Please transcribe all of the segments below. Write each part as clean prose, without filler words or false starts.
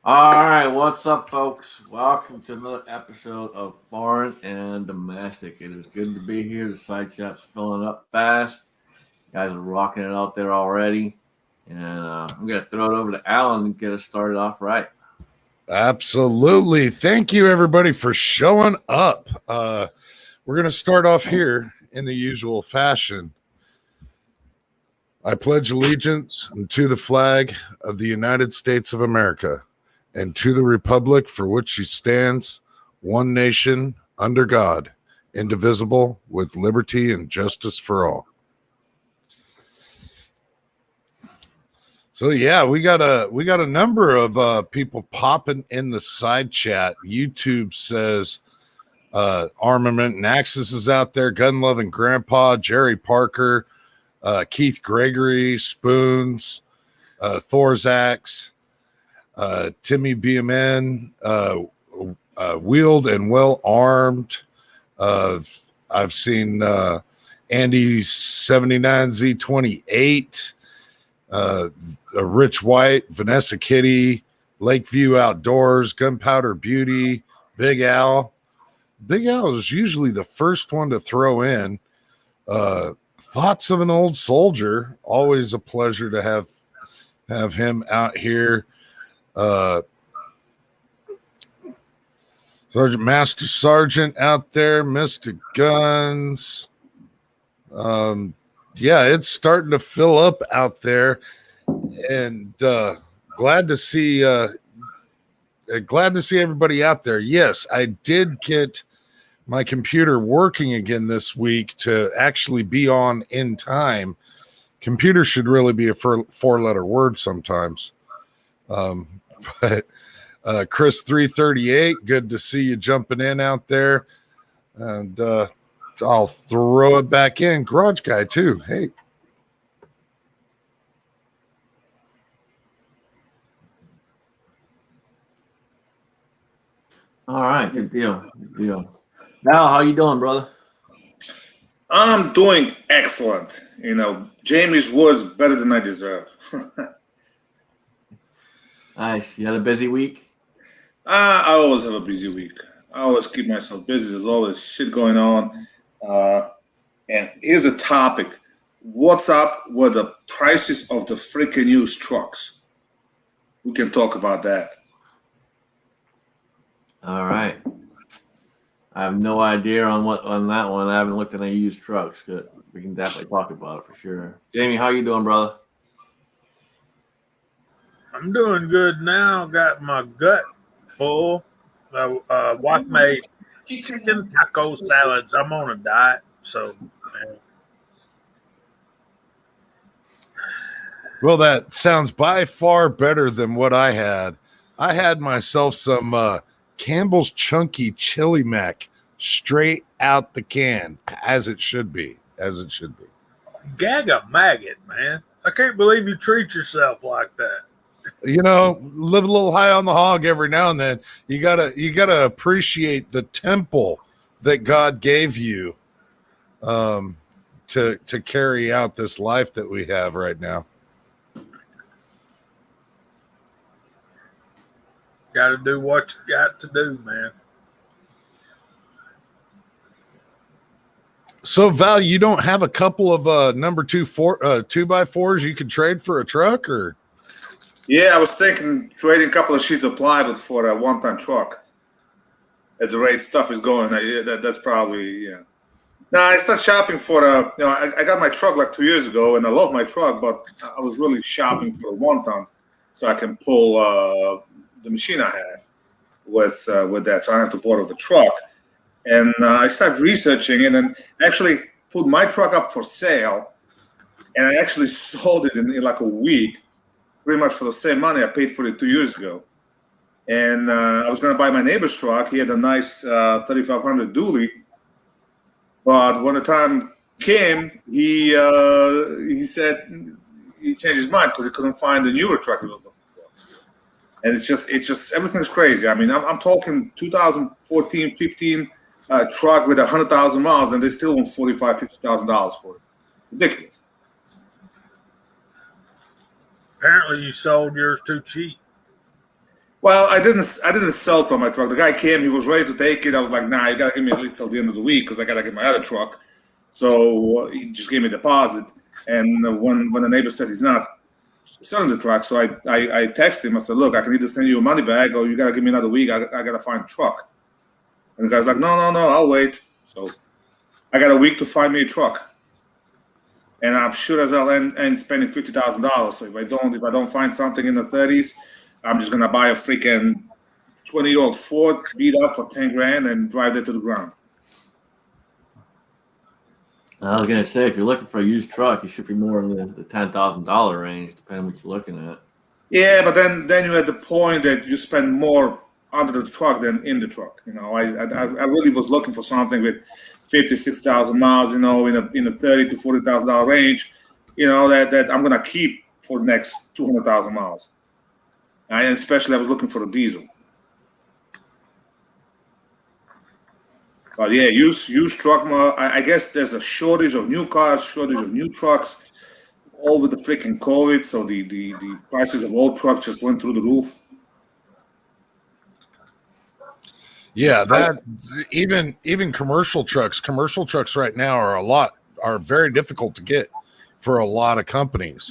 All right, what's up, folks? Welcome to another episode of Foreign and Domestic. It is good to be here. The side chat's filling up fast. You guys are rocking it out there already. And I'm going to throw it over to Alan and get us started off right. Absolutely. Thank you, everybody, for showing up. We're going to start off here in the usual fashion. I pledge allegiance to the flag of the United States of America and to the republic for which she stands, one nation, under God, indivisible, with liberty and justice for all. So yeah, we got a number of people popping in the side chat. YouTube says Armament and Axis is out there. Gun loving Grandpa Jerry Parker, Keith Gregory, Spoons, Thor's Axe, Timmy BMN, wheeled and well armed. I've seen Andy 79Z28. Rich White, Vanessa Kitty, Lakeview Outdoors, Gunpowder Beauty, Big Al. Big Al is usually the first one to throw in. Thoughts of an Old Soldier. Always a pleasure to have him out here. Master Sergeant out there, Mr. Guns. Yeah, it's starting to fill up out there, and glad to see everybody out there. Yes, I did get my computer working again this week to actually be on in time. Computer should really be a four-letter word sometimes. But Chris 338, good to see you jumping in out there, and I'll throw it back in. Garage Guy, too. Hey. All right, good deal. Good deal. Now, how you doing, brother? I'm doing excellent. Jamie's words better than I deserve. Nice. You had a busy week? I always have a busy week. I always keep myself busy. There's always shit going on. And here's a topic. What's up with the prices of the freaking used trucks? We can talk about that. All right. I have no idea on that one. I haven't looked at any used trucks. Good. We can definitely talk about it for sure. Jamie, how you doing, brother? I'm doing good now. Got my gut full. Wife made chicken taco salads. I'm on a diet, so. Well, that sounds by far better than what I had. I had myself some Campbell's Chunky Chili Mac straight out the can, as it should be. Gag a maggot, man. I can't believe you treat yourself like that. Live a little high on the hog every now and then. You gotta appreciate the temple that God gave you to carry out this life that we have right now. Got to do what you got to do, man. So, Val, you don't have a couple of number 2x4s you could trade for a truck, or? Yeah, I was thinking trading a couple of sheets of plywood for a one-ton truck. At the rate stuff is going, that's probably, yeah. No, I started shopping for I got my truck like 2 years ago, and I love my truck, but I was really shopping for a one-ton so I can pull the machine I have with that. So I have to borrow the truck. And I started researching it and actually put my truck up for sale. And I actually sold it in like a week, pretty much for the same money I paid for it 2 years ago. And I was going to buy my neighbor's truck. He had a nice 3500 dually. But when the time came, he said he changed his mind because he couldn't find the newer truck he was looking for. And it's just everything's crazy. I mean, I'm talking 2014, 15 truck with 100,000 miles, and they still want $45,000, $50,000 for it. Ridiculous. Apparently, you sold yours too cheap. Well, I didn't sell some of my truck. The guy came, he was ready to take it. I was like, nah, you gotta give me at least till the end of the week because I gotta get my other truck. So he just gave me a deposit. And when the neighbor said he's not selling the truck, so I texted him. I said, look, I can either send you a money bag or you gotta give me another week. I gotta find a truck. And the guy's like, no, I'll wait. So I got a week to find me a truck. And I'm sure as I'll end spending $50,000. So if I don't find something in the 30s, I'm just gonna buy a freaking 20-year-old Ford beat up for 10 grand and drive it to the ground. I was gonna say, if you're looking for a used truck, you should be more in the $10,000 range, depending on what you're looking at. Yeah, but then you're at the point that you spend more under the truck than in the truck. You know, I really was looking for something with 56,000 miles. You know, in a $30,000 to $40,000 range. You know that I'm gonna keep for the next 200,000 miles. And especially I was looking for a diesel. But yeah, used truck. I guess there's a shortage of new cars, shortage of new trucks, all with the freaking COVID. So the prices of old trucks just went through the roof. Yeah, that even commercial trucks right now are very difficult to get for a lot of companies.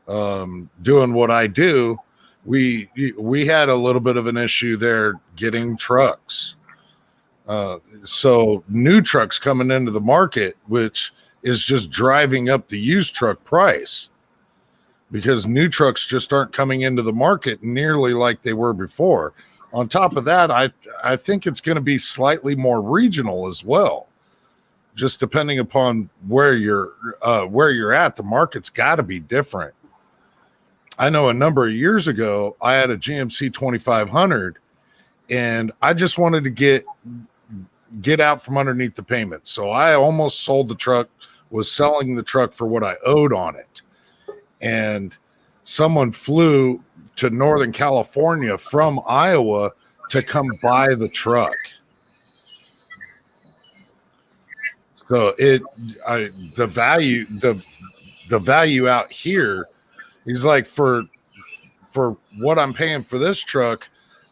Doing what I do, we had a little bit of an issue there getting trucks. So new trucks coming into the market, which is just driving up the used truck price because new trucks just aren't coming into the market nearly like they were before. On top of that, I think it's going to be slightly more regional as well. Just depending upon where you're at, the market's got to be different. I know a number of years ago, I had a GMC 2500 and I just wanted to get out from underneath the payment. So I almost sold the truck, was selling the truck for what I owed on it. And someone flew to Northern California from Iowa to come buy the truck. So the value out here, he's like, for what I'm paying for this truck,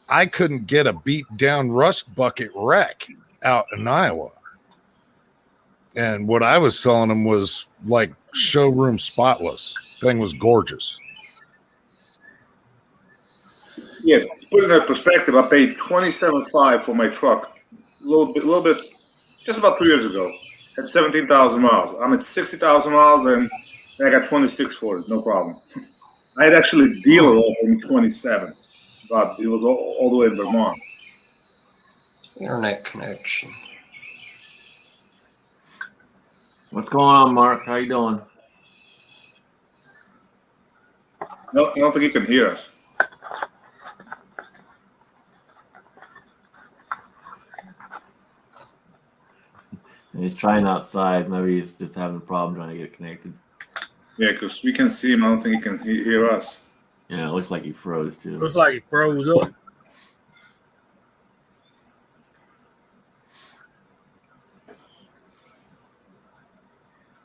I couldn't get a beat down rust bucket wreck out in Iowa. And what I was selling them was like showroom spotless. Thing was gorgeous. Yeah, to put it in perspective, I paid $27,500 for my truck a little bit, just about 2 years ago. At 17,000 miles. I'm at 60,000 miles, and I got 26 for it, no problem. I had actually a dealer offer me 27, but it was all the way in Vermont. Internet connection. What's going on, Mark? How you doing? No, I don't think you can hear us. He's trying outside. Maybe he's just having a problem trying to get connected. Yeah, because we can see him. I don't think he can hear us. Yeah, it looks like he froze too. Looks like he froze up.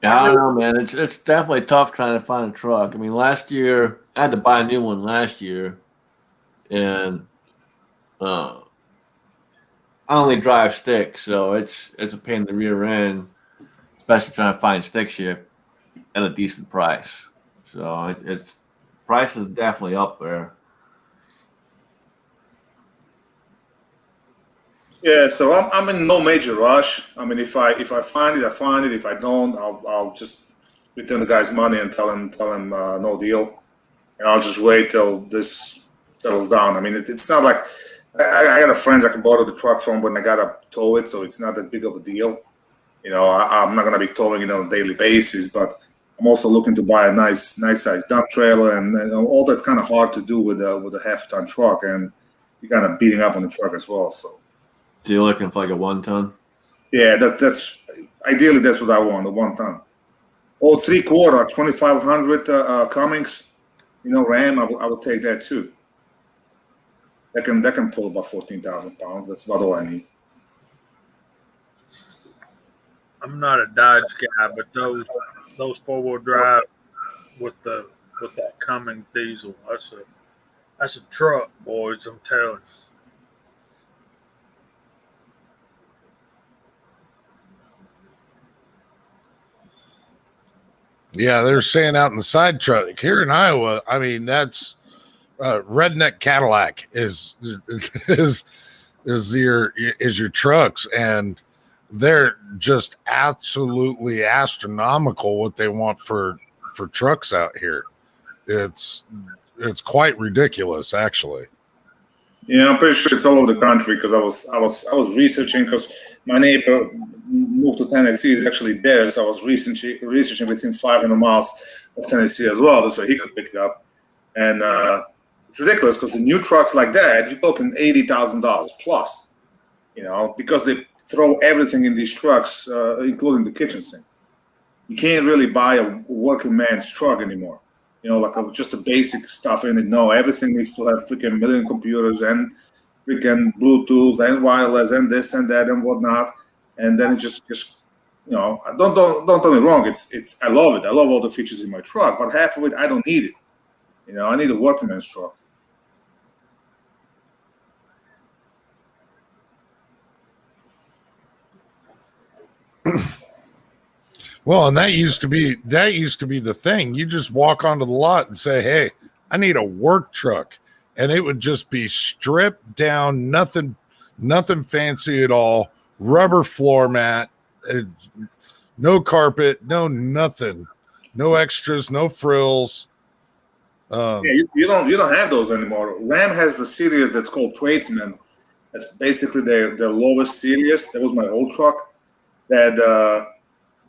Yeah, I don't know, man. It's definitely tough trying to find a truck. I mean, last year I had to buy a new one last year, and I only drive stick, so it's a pain in the rear end, especially trying to find stick shift at a decent price. So it's price is definitely up there. Yeah, so I'm in no major rush. I mean, if I find it, I find it. If I don't, I'll just return the guy's money and tell him no deal, and I'll just wait till this settles down. I mean, it's not like I got a friend I can borrow the truck from when I gotta tow it, so it's not that big of a deal. You know, I'm not gonna be towing it on a daily basis, but I'm also looking to buy a nice size dump trailer, and all that's kind of hard to do with a half-ton truck, and you're kind of beating up on the truck as well. So you're looking for like a 1-ton? Yeah, that's ideally that's what I want, a 1-ton. Or 3/4, 2500 Cummins, Ram. I would take that too. That can pull about 14,000 pounds. That's about all I need. I'm not a Dodge guy, but those 4-wheel drive with that Cummins diesel, That's a truck, boys. I'm telling you. Yeah, they're saying out in the side truck here in Iowa. I mean, that's redneck Cadillac is your trucks, and they're just absolutely astronomical what they want for trucks out here. It's quite ridiculous, actually. Yeah, I'm pretty sure it's all over the country because I was researching because my neighbor moved to Tennessee. Is actually there, so I was researching within 500 miles of Tennessee as well, so he could pick it up. And it's ridiculous because the new trucks like that, you're talking $80,000 plus, because they throw everything in these trucks, including the kitchen sink. You can't really buy a working man's truck anymore. Just the basic stuff in it. No, everything needs to have freaking million computers and freaking Bluetooth and wireless and this and that and whatnot. And then it just don't get me wrong. It's I love it. I love all the features in my truck, but half of it I don't need it. I need a working man's truck. Well, and that used to be the thing. You just walk onto the lot and say, "Hey, I need a work truck," and it would just be stripped down, nothing fancy at all, rubber floor mat, no carpet, no nothing, no extras, no frills. You don't have those anymore. Ram has the series that's called Tradesman. That's basically their lowest series. That was my old truck.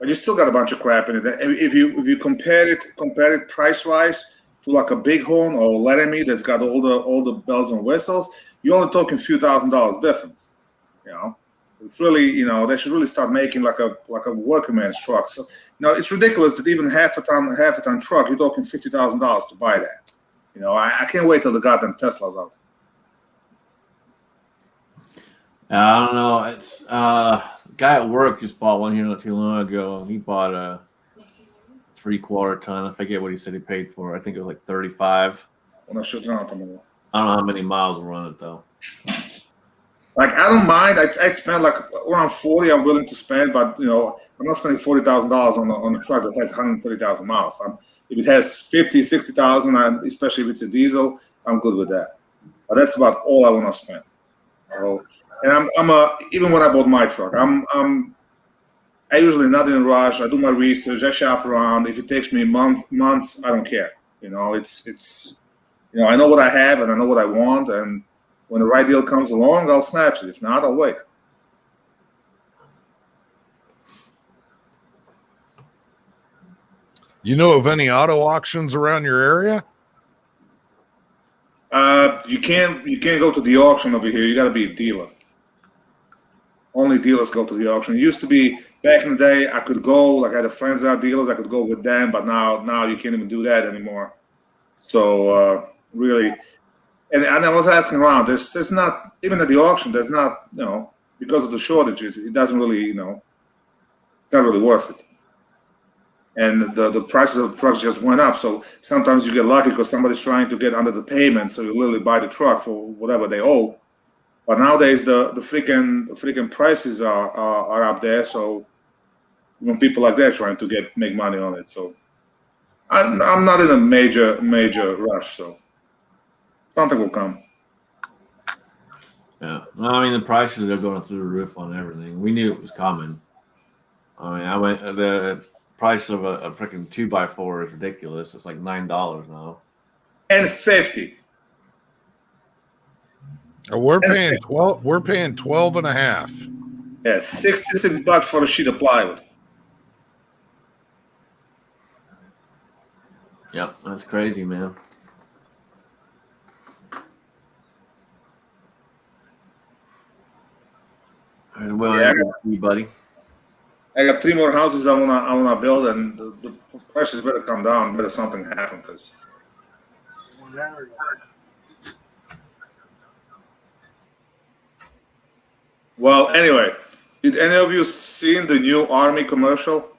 But you still got a bunch of crap in it. If you compare it price wise to like a Bighorn or a Laramie that's got all the bells and whistles, you're only talking a few $1,000s difference. So it's really they should really start making like a working man's truck. So it's ridiculous that even half a ton truck you're talking $50,000 to buy that. I can't wait till the goddamn Tesla's out. I don't know. It's guy at work just bought one here not too long ago. He bought a 3/4 ton. I forget what he said he paid for. I think it was like 35. I don't know how many miles will run it though. Like I don't mind. I spend like around 40. I'm willing to spend, but I'm not spending $40,000 on a truck that has 130,000 miles. If it has 50, 60,000, especially if it's a diesel, I'm good with that. But that's about all I want to spend. And even when I bought my truck, I usually not in a rush. I do my research. I shop around. If it takes me months, I don't care. It's I know what I have and I know what I want. And when the right deal comes along, I'll snatch it. If not, I'll wait. You know of any auto auctions around your area? You can't go to the auction over here. You got to be a dealer. Only dealers go to the auction. It used to be back in the day. I could go, like I had friends that are dealers. I could go with them, but now you can't even do that anymore. So really, and I was asking around. There's not even at the auction. There's not because of the shortages. It doesn't really it's not really worth it. And the prices of the trucks just went up. So sometimes you get lucky because somebody's trying to get under the payment. So you literally buy the truck for whatever they owe. But nowadays the freaking prices are up there. So people like that trying to make money on it. So I'm not in a major rush. So something will come. Yeah, well, I mean the prices are going through the roof on everything. We knew it was coming. I mean, the price of a freaking 2x4 is ridiculous. It's like $9 now. And 50. We're paying 12. We're paying 12 and a half. Yeah, $66 for a sheet of plywood. Yep, that's crazy, man. Well, yeah, buddy. I got 3 more houses I wanna build, and the prices better come down. Better something happen, because. Well, anyway, did any of you seen the new Army commercial?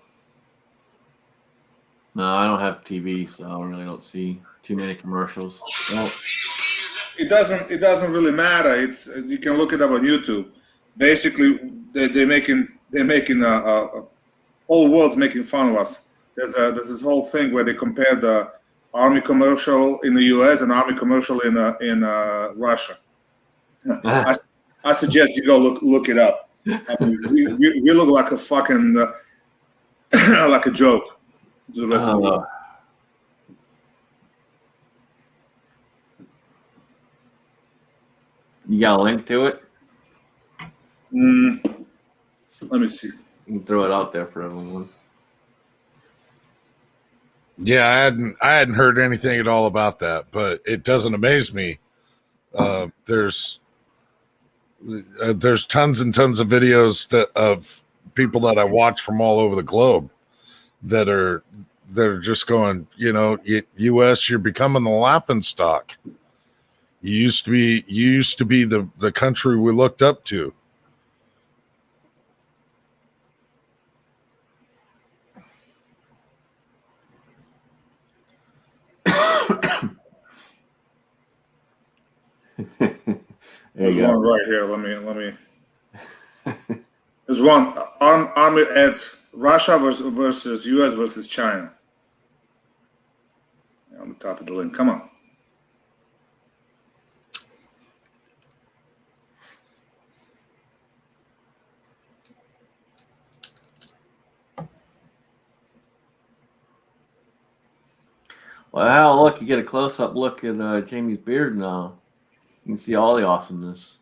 No, I don't have TV, so I really don't see too many commercials. Well, it doesn't really matter. It's you can look it up on YouTube. Basically, they're making whole world's making fun of us. There's this whole thing where they compare the army commercial in the U.S. and army commercial in Russia. I suggest you go look it up. I mean, we look like a fucking like a joke to the rest of the world. You got a link to it? Let me see. You can throw it out there for everyone. Yeah, I hadn't heard anything at all about that, but it doesn't amaze me. There's tons and tons of videos of people that I watch from all over the globe that are just going, U.S., you're becoming the laughing stock. You used to be the country we looked up to. There's one right here. Let me. There's one army ads Russia versus U.S. versus China. Let me copy the link. Come on. Well, hell, look, you get a close-up look at Jamie's beard now. You can see all the awesomeness.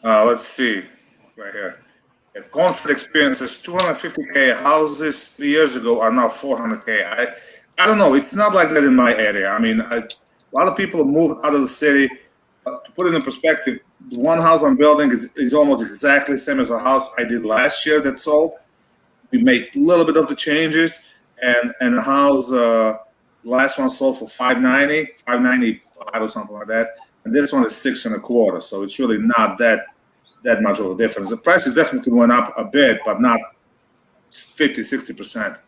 Let's see. Right here. Constant experiences, 250K houses 3 years ago are now 400K. I don't know. It's not like that in my area. I mean, a lot of people moved out of the city. To put it in perspective, the one house I'm building is almost exactly the same as a house I did last year that sold. We made a little bit of the changes, and the house, last one sold for 595 or something like that, and this one is 6.25. So it's really not that much of a difference. The price is definitely going up a bit, but not 50-60%.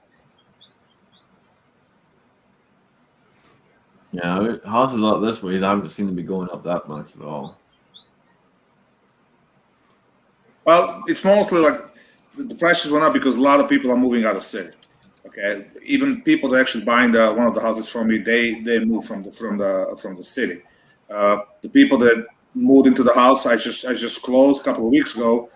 Yeah, houses up this way, they haven't seemed to be going up that much at all. Well, it's mostly like the prices went up because a lot of people are moving out of the city. Okay, even people that actually buying one of the houses from me, they moved from the city. The people that moved into the house I just closed a couple of weeks ago,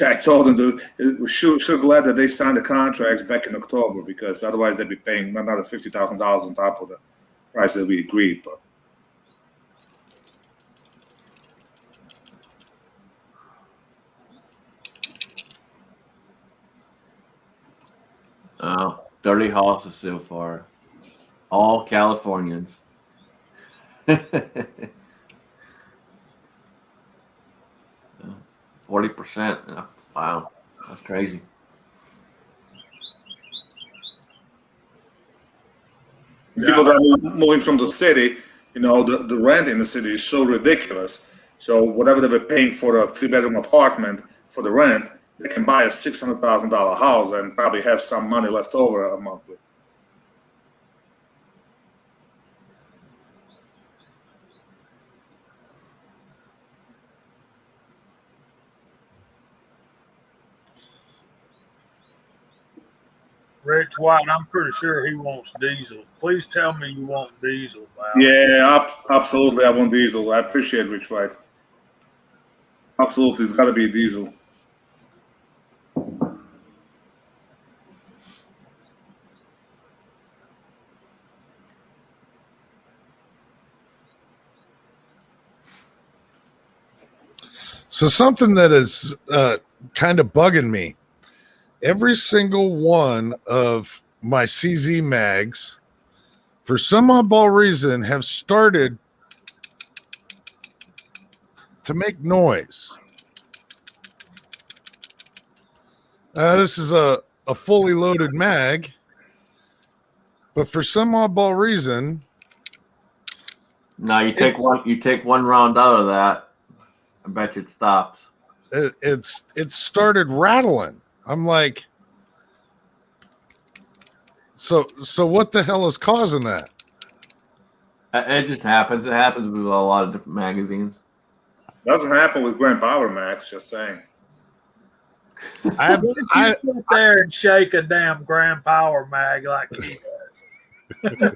I told them we're sure glad that they signed the contracts back in October, because otherwise they'd be paying another $50,000 on top of the price that we agreed. But Oh, 30 houses so far. All Californians. 40%. Wow, that's crazy. people that are moving from the city, the rent in the city is so ridiculous. So whatever they were paying for a 3-bedroom apartment for the rent, they can buy a $600,000 house and probably have some money left over a monthly. Rich White, I'm pretty sure he wants diesel. Please tell me you want diesel, Val. Yeah, absolutely. I want diesel. I appreciate Rich White. Absolutely, it's got to be diesel. So something that is kind of bugging me. Every single one of my CZ mags, for some oddball reason, have started to make noise. This is a fully loaded mag, but for some oddball reason, No, you take one round out of that, I bet you it stops. it started rattling. I'm like, So what the hell is causing that? It just happens. It happens with a lot of different magazines. Doesn't happen with Grand Power Max. Just saying. I You sit there and shake a damn Grand Power mag like he does.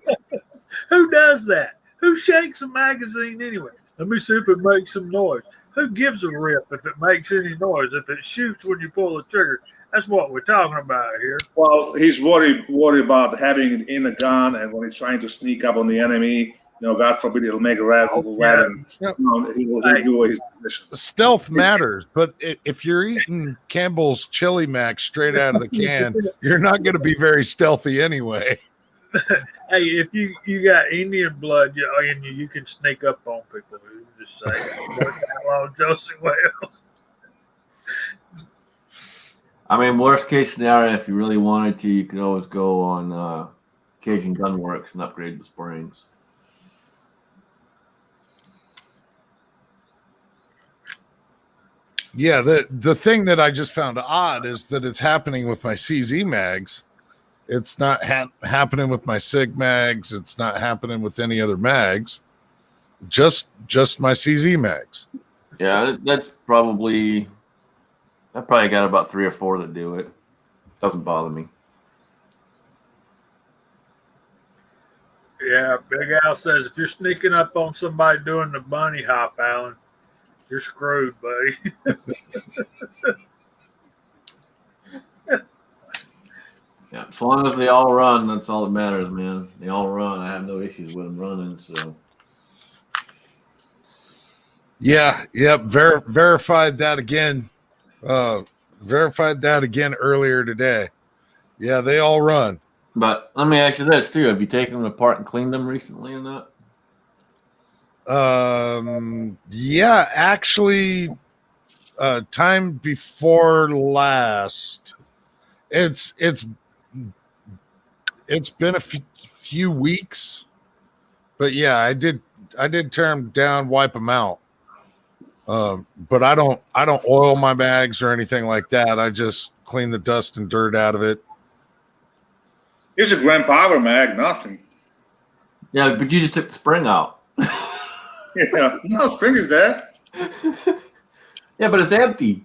Who does that? Who shakes a magazine anyway? Let me see if it makes some noise. Who gives a rip if it makes any noise? If it shoots when you pull the trigger, that's what we're talking about here. Well, he's worried about having it in the gun, and when he's trying to sneak up on the enemy, God forbid, it'll make a rattle, Yeah. and he'll give away his position. stealth matters, but if you're eating Campbell's Chili Mac straight out of the can, you're not going to be very stealthy anyway. Hey, if you got Indian blood in you, you can sneak up on people. Just say, hello, Josie Wales. I mean, worst case scenario, if you really wanted to, you could always go on Cajun Gunworks and upgrade the springs. Yeah, the thing that I just found odd is that it's happening with my CZ mags. It's not happening with my Sig mags. It's not happening with any other mags. Just my CZ mags. Yeah, that's probably. I probably got about 3 or 4 that do it. Doesn't bother me. Yeah, Big Al says if you're sneaking up on somebody doing the bunny hop, Alan, you're screwed, buddy. Yeah, as long as they all run, that's all that matters, man. They all run. I have no issues with them running. So. Yeah, yep. Verified that again. Verified that again earlier today. Yeah, they all run. But let me ask you this too: have you taken them apart and cleaned them recently or not? Yeah, actually, time before last. It's been a few weeks, but yeah, I did tear them down, wipe them out. But I don't oil my bags or anything like that. I just clean the dust and dirt out of it. Here's a Grand Power mag, nothing. Yeah, but you just took the spring out. Yeah, no spring is there. Yeah, but it's empty.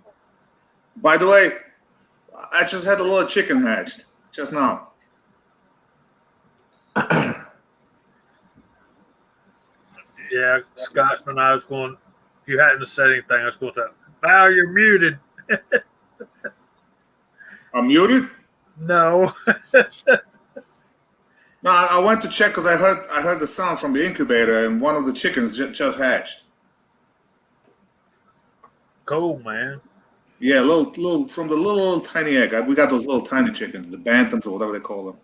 By the way, I just had a little chicken hatched just now. Yeah, Scotsman, I was going, if you hadn't said anything, I was going to, Val, you're muted. I'm muted. No. No, I went to check because I heard the sound from the incubator, and one of the chickens just hatched. Cool, man. Yeah, little from the little tiny egg. We got those little tiny chickens, the bantams or whatever they call them.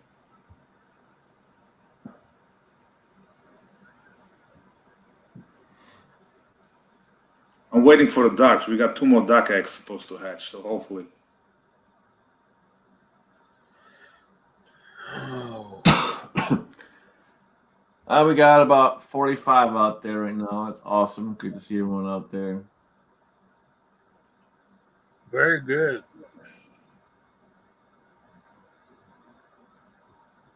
I'm waiting for the ducks. We got 2 more duck eggs supposed to hatch, so hopefully. We got about 45 out there right now. That's awesome. Good to see everyone out there. Very good.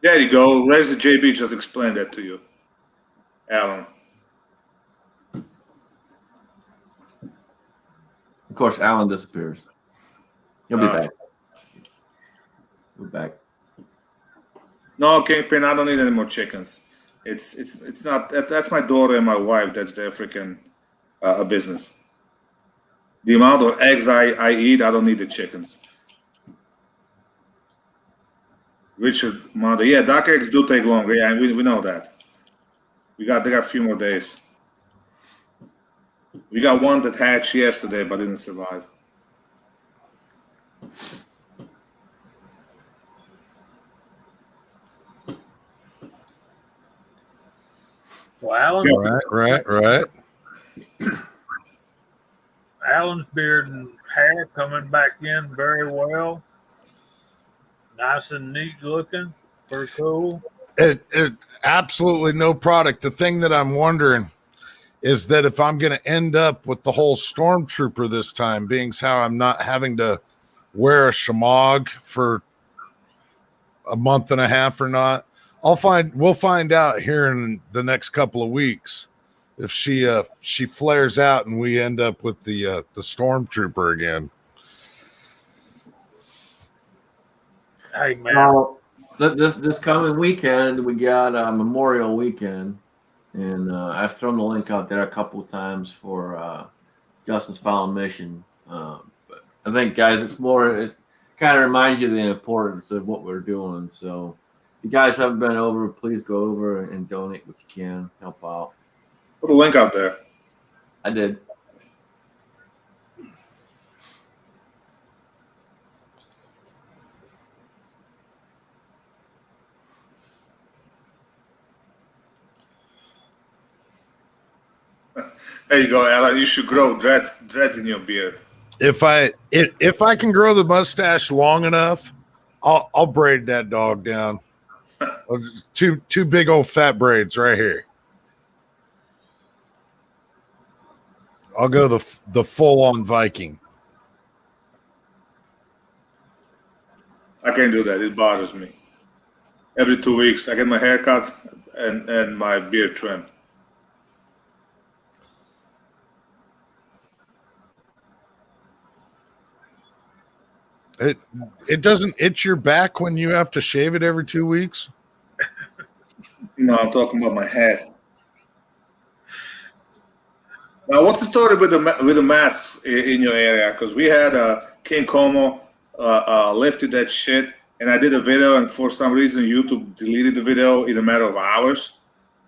There you go. Razor JB just explained that to you, Alan. Of course, Alan disappears. He'll be back. We're back. No, Kingpin, I don't need any more chickens. It's not that's my daughter and my wife. That's their freaking business. The amount of eggs I eat, I don't need the chickens. Richard Mother, yeah, duck eggs do take longer. Yeah, we know that. They got a few more days. We got one that hatched yesterday but didn't survive. Well, Alan, Right. Alan's beard and hair coming back in very well. Nice and neat looking. Pretty cool. It absolutely no product. The thing that I'm wondering is that if I'm going to end up with the whole Stormtrooper this time, being how I'm not having to wear a shamog for a month and a half or not. We'll find out here in the next couple of weeks if she flares out and we end up with the stormtrooper again. Hey man, Now, this coming weekend, we got Memorial Weekend, and I've thrown the link out there a couple of times for Justin's Fallen Mission. But I think, guys, it kind of reminds you of the importance of what we're doing. So if you guys haven't been over, please go over and donate what you can, help out. Put a link out there. I did. There you go, Alan. You should grow dreads in your beard. If I can grow the mustache long enough, I'll braid that dog down. Two big old fat braids right here. I'll go the full on Viking. I can't do that. It bothers me. Every 2 weeks, I get my hair cut and my beard trimmed. It doesn't itch your back when you have to shave it every 2 weeks? No, I'm talking about my head. Now, what's the story with the masks in your area? Because we had King Como lifted that shit, and I did a video, and for some reason YouTube deleted the video in a matter of hours.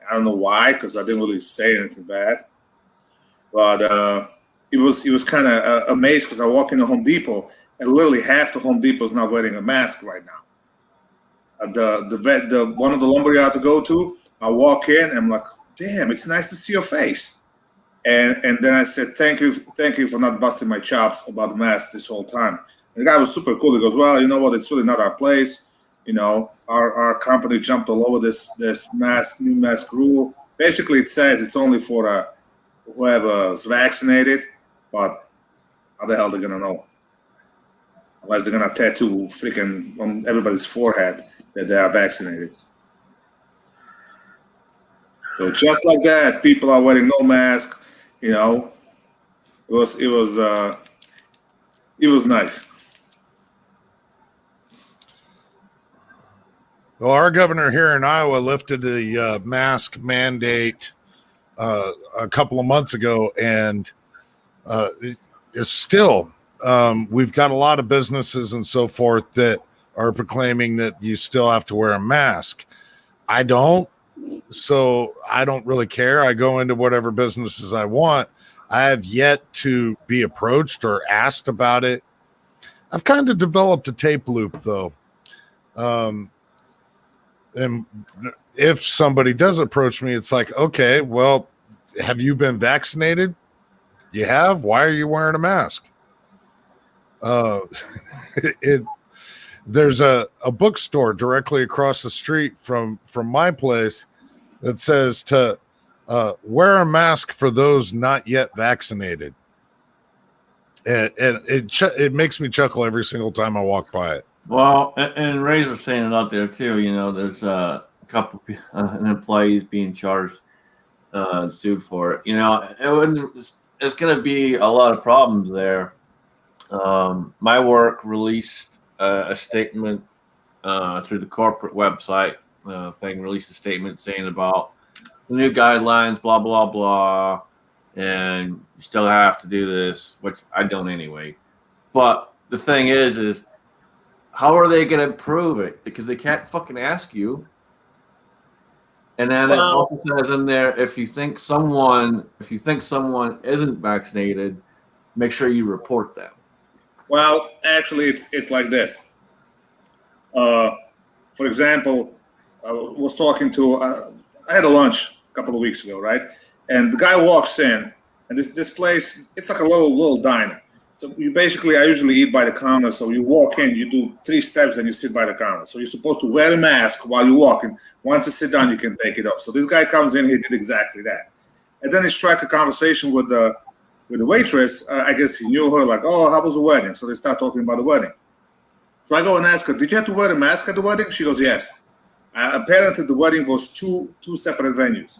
I don't know why, because I didn't really say anything bad. But it was kind of amazed because I walk into Home Depot, and literally half the Home Depot is not wearing a mask right now. The one of the lumberyards I go to, I walk in, and I'm like, damn, it's nice to see your face. And then I said, thank you for not busting my chops about the mask this whole time. And the guy was super cool. He goes, well, you know what? It's really not our place. You know, our company jumped all over this new mask rule. Basically, it says it's only for whoever's vaccinated, but how the hell they're gonna know? Unless they're gonna tattoo freaking on everybody's forehead that they are vaccinated. So just like that, people are wearing no mask. You know, it was nice. Well, our governor here in Iowa lifted the mask mandate a couple of months ago, and it's still we've got a lot of businesses and so forth that are proclaiming that you still have to wear a mask. I don't. So I don't really care. I go into whatever businesses I want. I have yet to be approached or asked about it. I've kind of developed a tape loop, though. And if somebody does approach me, it's like, okay, well, have you been vaccinated? You have? Why are you wearing a mask? There's a bookstore directly across the street from my place that says to wear a mask for those not yet vaccinated. And it makes me chuckle every single time I walk by it. Well, and Ray's was saying it out there too. You know, there's a couple an employees being charged, sued for it. You know, it's going to be a lot of problems there. My work released a statement through the corporate website thing. Released a statement saying about the new guidelines, blah blah blah, and you still have to do this, which I don't anyway. But the thing is how are they going to prove it? Because they can't fucking ask you. And then it also says in there, if you think someone isn't vaccinated, make sure you report them. Well, actually, it's like this. For example, I was talking to. I had a lunch a couple of weeks ago, right? And the guy walks in, and this place, it's like a little diner. So I usually eat by the counter. So you walk in, you do 3 steps, and you sit by the counter. So you're supposed to wear a mask while you're walking. Once you sit down, you can take it off. So this guy comes in, he did exactly that. And then he struck a conversation with the waitress. I guess he knew her, like, oh, how was the wedding? So they start talking about the wedding. So I go and ask her, did you have to wear a mask at the wedding? She goes, yes. Apparently, the wedding was two separate venues.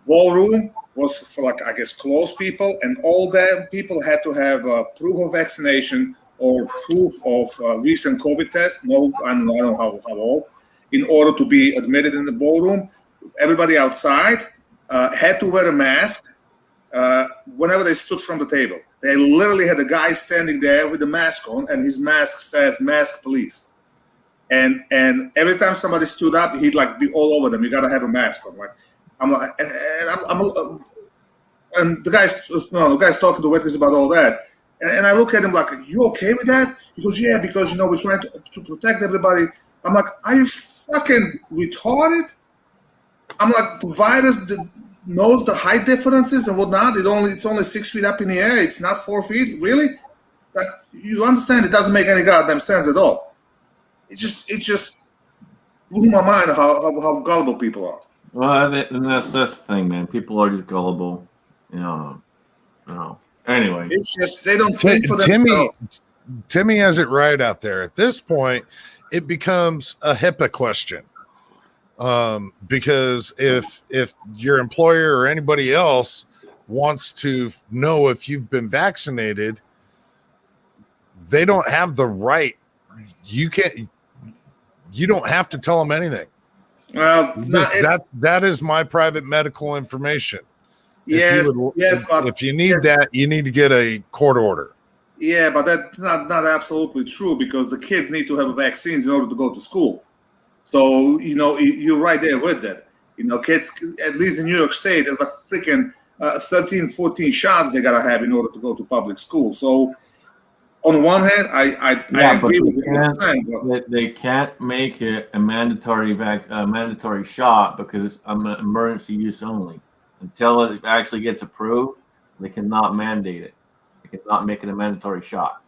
Ballroom was for, like, I guess, close people, and all them people had to have proof of vaccination or proof of recent COVID test. No, I don't know how old, in order to be admitted in the ballroom. Everybody outside had to wear a mask whenever they stood from the table. They literally had a guy standing there with a mask on, and his mask says "Mask Police." And every time somebody stood up, he'd like be all over them. You gotta have a mask on. Like I'm like, and the guy's talking to witness about all that. And I look at him like, you okay with that? He goes, yeah, because we're trying to protect everybody. I'm like, are you fucking retarded? I'm like, the virus knows the height differences and whatnot. It's only 6 feet up in the air. It's not 4 feet. Really? Like, you understand? It doesn't make any goddamn sense at all. It just blew my mind how gullible people are. Well, and that's the thing, man. People are just gullible. Anyway, It's just they don't think for themselves. Timmy has it right out there. At this point, it becomes a HIPAA question. Because if your employer or anybody else wants to know if you've been vaccinated, they don't have the right. You don't have to tell them anything. Well, that is my private medical information. Yes, if you need that, you need to get a court order. Yeah, but that's not absolutely true, because the kids need to have vaccines in order to go to school. So, you're right there with that. Kids, at least in New York State, there's like freaking 13, 14 shots they got to have in order to go to public school. So, on one hand, I agree with you. They can't make it a mandatory shot because it's emergency use only. Until it actually gets approved, they cannot mandate it. They cannot make it a mandatory shot.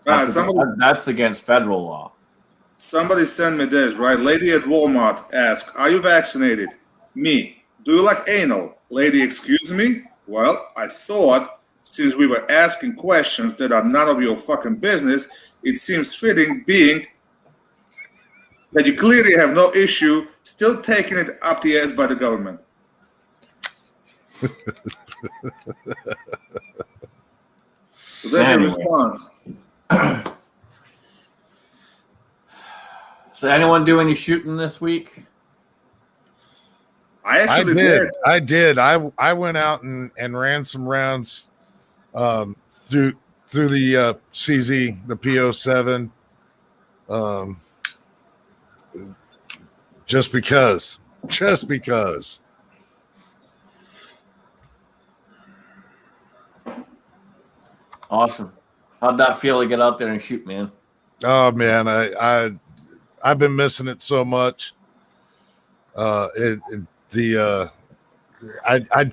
That's against federal law. Somebody sent me this, right? Lady at Walmart asked, are you vaccinated? Me. Do you like anal? Lady, excuse me? Well, I thought since we were asking questions that are none of your fucking business, it seems fitting being that you clearly have no issue still taking it up the ass by the government. So there's your response. So anyone do any shooting this week? I actually did. I did. I went out and ran some rounds through the CZ, the P07. Just because. Awesome. How'd that feel to get out there and shoot, man? Oh man, I've been missing it so much. I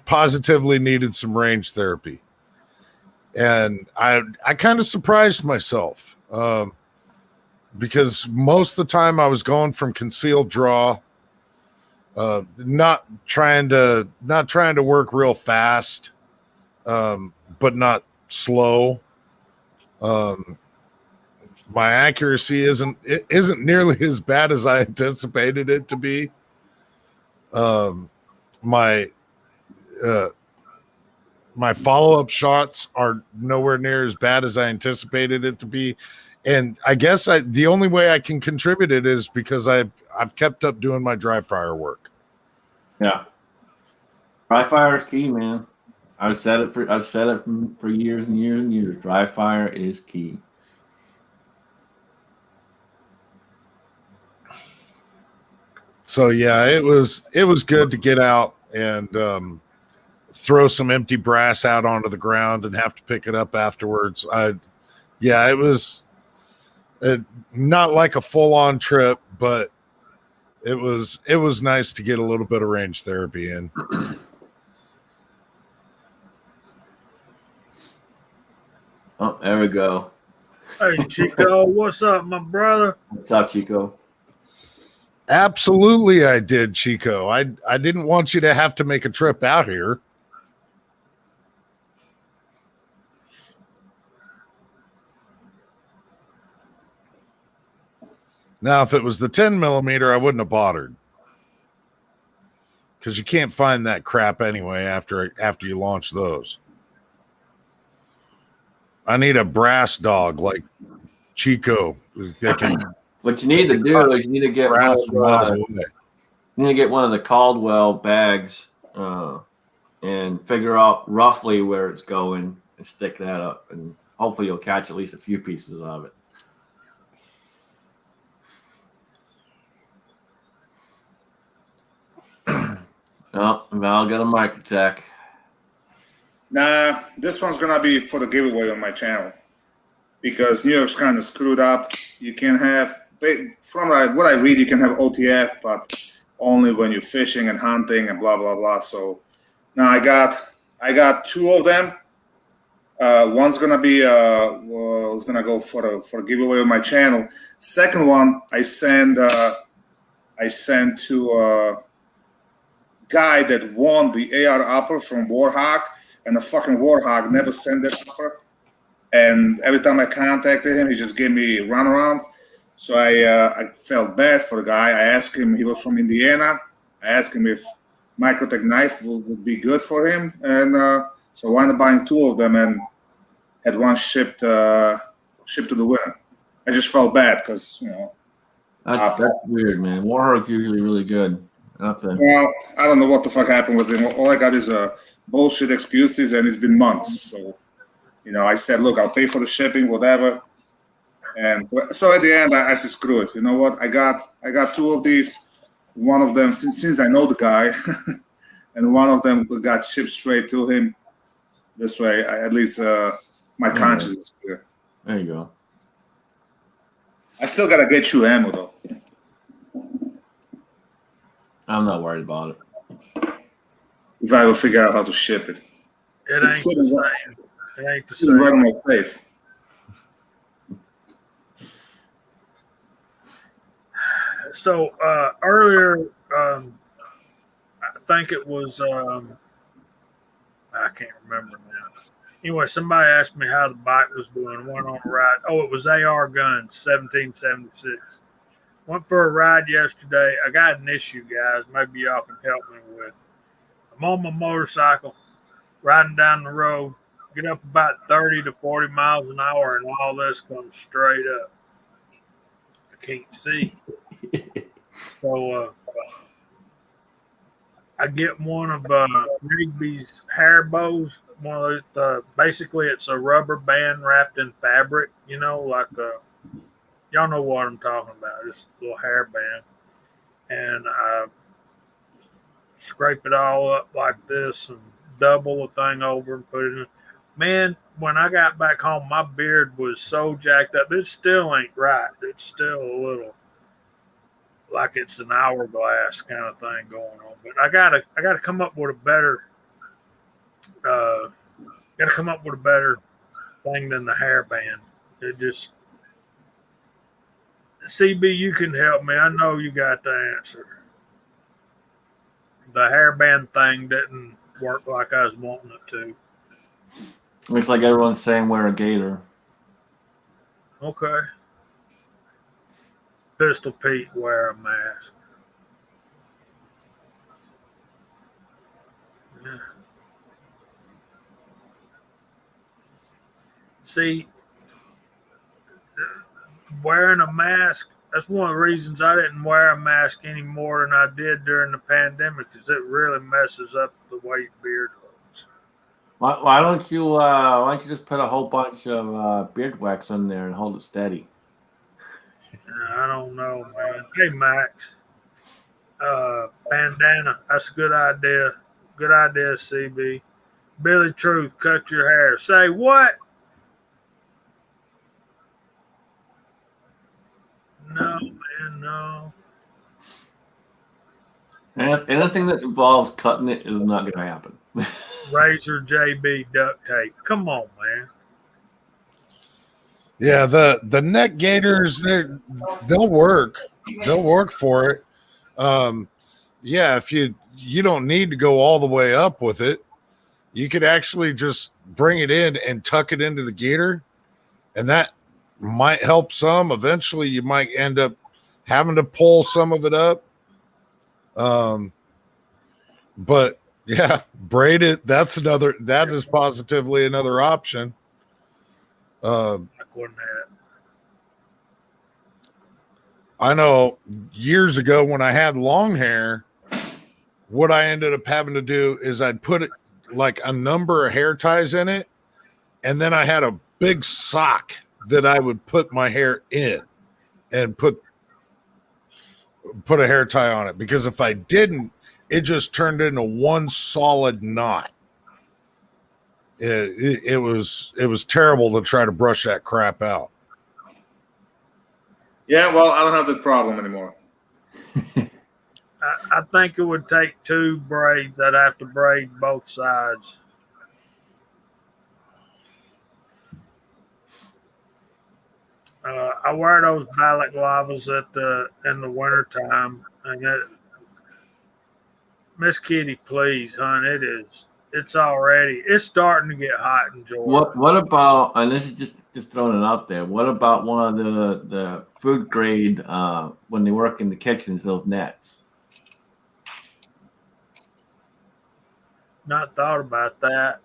positively needed some range therapy, and I kind of surprised myself because most of the time I was going from concealed draw, not trying to work real fast, but not slow. My accuracy isn't nearly as bad as I anticipated it to be. My follow-up shots are nowhere near as bad as I anticipated it to be. And I guess the only way I can contribute it is because I've kept up doing my dry fire work. Yeah. Dry fire is key, man. I've said it for years and years and years. Dry fire is key. So yeah, it was good to get out and throw some empty brass out onto the ground and have to pick it up afterwards. It was not like a full-on trip, but it was nice to get a little bit of range therapy in. Oh, there we go. Hey, Chico, what's up, my brother? What's up, Chico? Absolutely, I did, Chico. I didn't want you to have to make a trip out here. Now, if it was the 10 millimeter, I wouldn't have bothered. Because you can't find that crap anyway after you launch those. I need a brass dog like Chico. That can What you need to do is you need to get one brass of, from miles uh, away. you need to get one of the Caldwell bags and figure out roughly where it's going and stick that up, and hopefully you'll catch at least a few pieces of it. Oh, Val got a mic attack. Nah, this one's gonna be for the giveaway on my channel because New York's kind of screwed up. You can have, from what I read, you can have OTF, but only when you're fishing and hunting and blah blah blah. So now I got two of them. One's gonna be was gonna go for a giveaway on my channel. Second one I sent to a guy that won the AR upper from Warhawk, and the fucking Warhawk never sent that upper. And every time I contacted him, he just gave me a runaround. So I felt bad for the guy. I asked him, he was from Indiana. I asked him if Microtech knife would be good for him. And so I wound up buying two of them and had one shipped to the winner. I just felt bad because, you know. That's weird, man. Warhawk's usually really good. Nothing. Well, I don't know what the fuck happened with him. All I got is bullshit excuses, and it's been months. So, you know, I said, look, I'll pay for the shipping, whatever. And so at the end, I said, screw it. You know what? I got two of these. One of them, since I know the guy, and one of them got shipped straight to him. This way, at least my conscience is clear. There you go. I still gotta get you ammo though. I'm not worried about it. If I will figure out how to ship it. It ain't the same. It ain't the Sitting right same. on my safe. So earlier, I think it was, I can't remember now. Anyway, somebody asked me how the bike was doing. Went on a ride. Oh, it was AR Guns, 1776. Went for a ride yesterday. I got an issue, guys. Maybe y'all can help me with. I'm on my motorcycle, riding down the road, get up about 30 to 40 miles an hour, and all this comes straight up. I can't see. So I get one of Rigby's hair bows. One of those, basically, it's a rubber band wrapped in fabric. You know, like y'all know what I'm talking about. Just a little hair band, and I scrape it all up like this and double the thing over and put it in. Man, when I got back home, my beard was so jacked up. It still ain't right. It's still a little like it's an hourglass kind of thing going on. But I gotta come up with a better thing than the hairband. It just CB, you can help me. I know you got the answer. The hairband thing didn't work like I was wanting it to. Looks like everyone's saying wear a gator. Okay. Pistol Pete, wear a mask. Yeah. See, wearing a mask, that's one of the reasons I didn't wear a mask any more than I did during the pandemic, because it really messes up the way your beard looks. Why don't you just put a whole bunch of beard wax in there and hold it steady? I don't know, man. Hey, Max. Bandana. That's a good idea. Good idea, CB. Billy Truth, cut your hair. Say what? No, man, no. Anything that involves cutting it is not going to happen. Razor JB duct tape. Come on, man. Yeah, the neck gaiters, they'll work. They'll work for it. Yeah, if you don't need to go all the way up with it, you could actually just bring it in and tuck it into the gaiter, and that might help some. Eventually, you might end up having to pull some of it up. But yeah, braid it. That is positively another option. I couldn't have it. I know years ago when I had long hair, what I ended up having to do is I'd put it like a number of hair ties in it, and then I had a big sock that I would put my hair in and put a hair tie on it, because if I didn't, it just turned into one solid knot. It was terrible to try to brush that crap out. Yeah, well, I don't have that problem anymore. I think it would take 2 braids. I'd have to braid both sides. I wear those balaclavas in the wintertime. And Miss Kitty, please, hon, it's starting to get hot in Georgia. What about, and this is just throwing it out there, what about one of the food grade when they work in the kitchens, those nets? Not thought about that.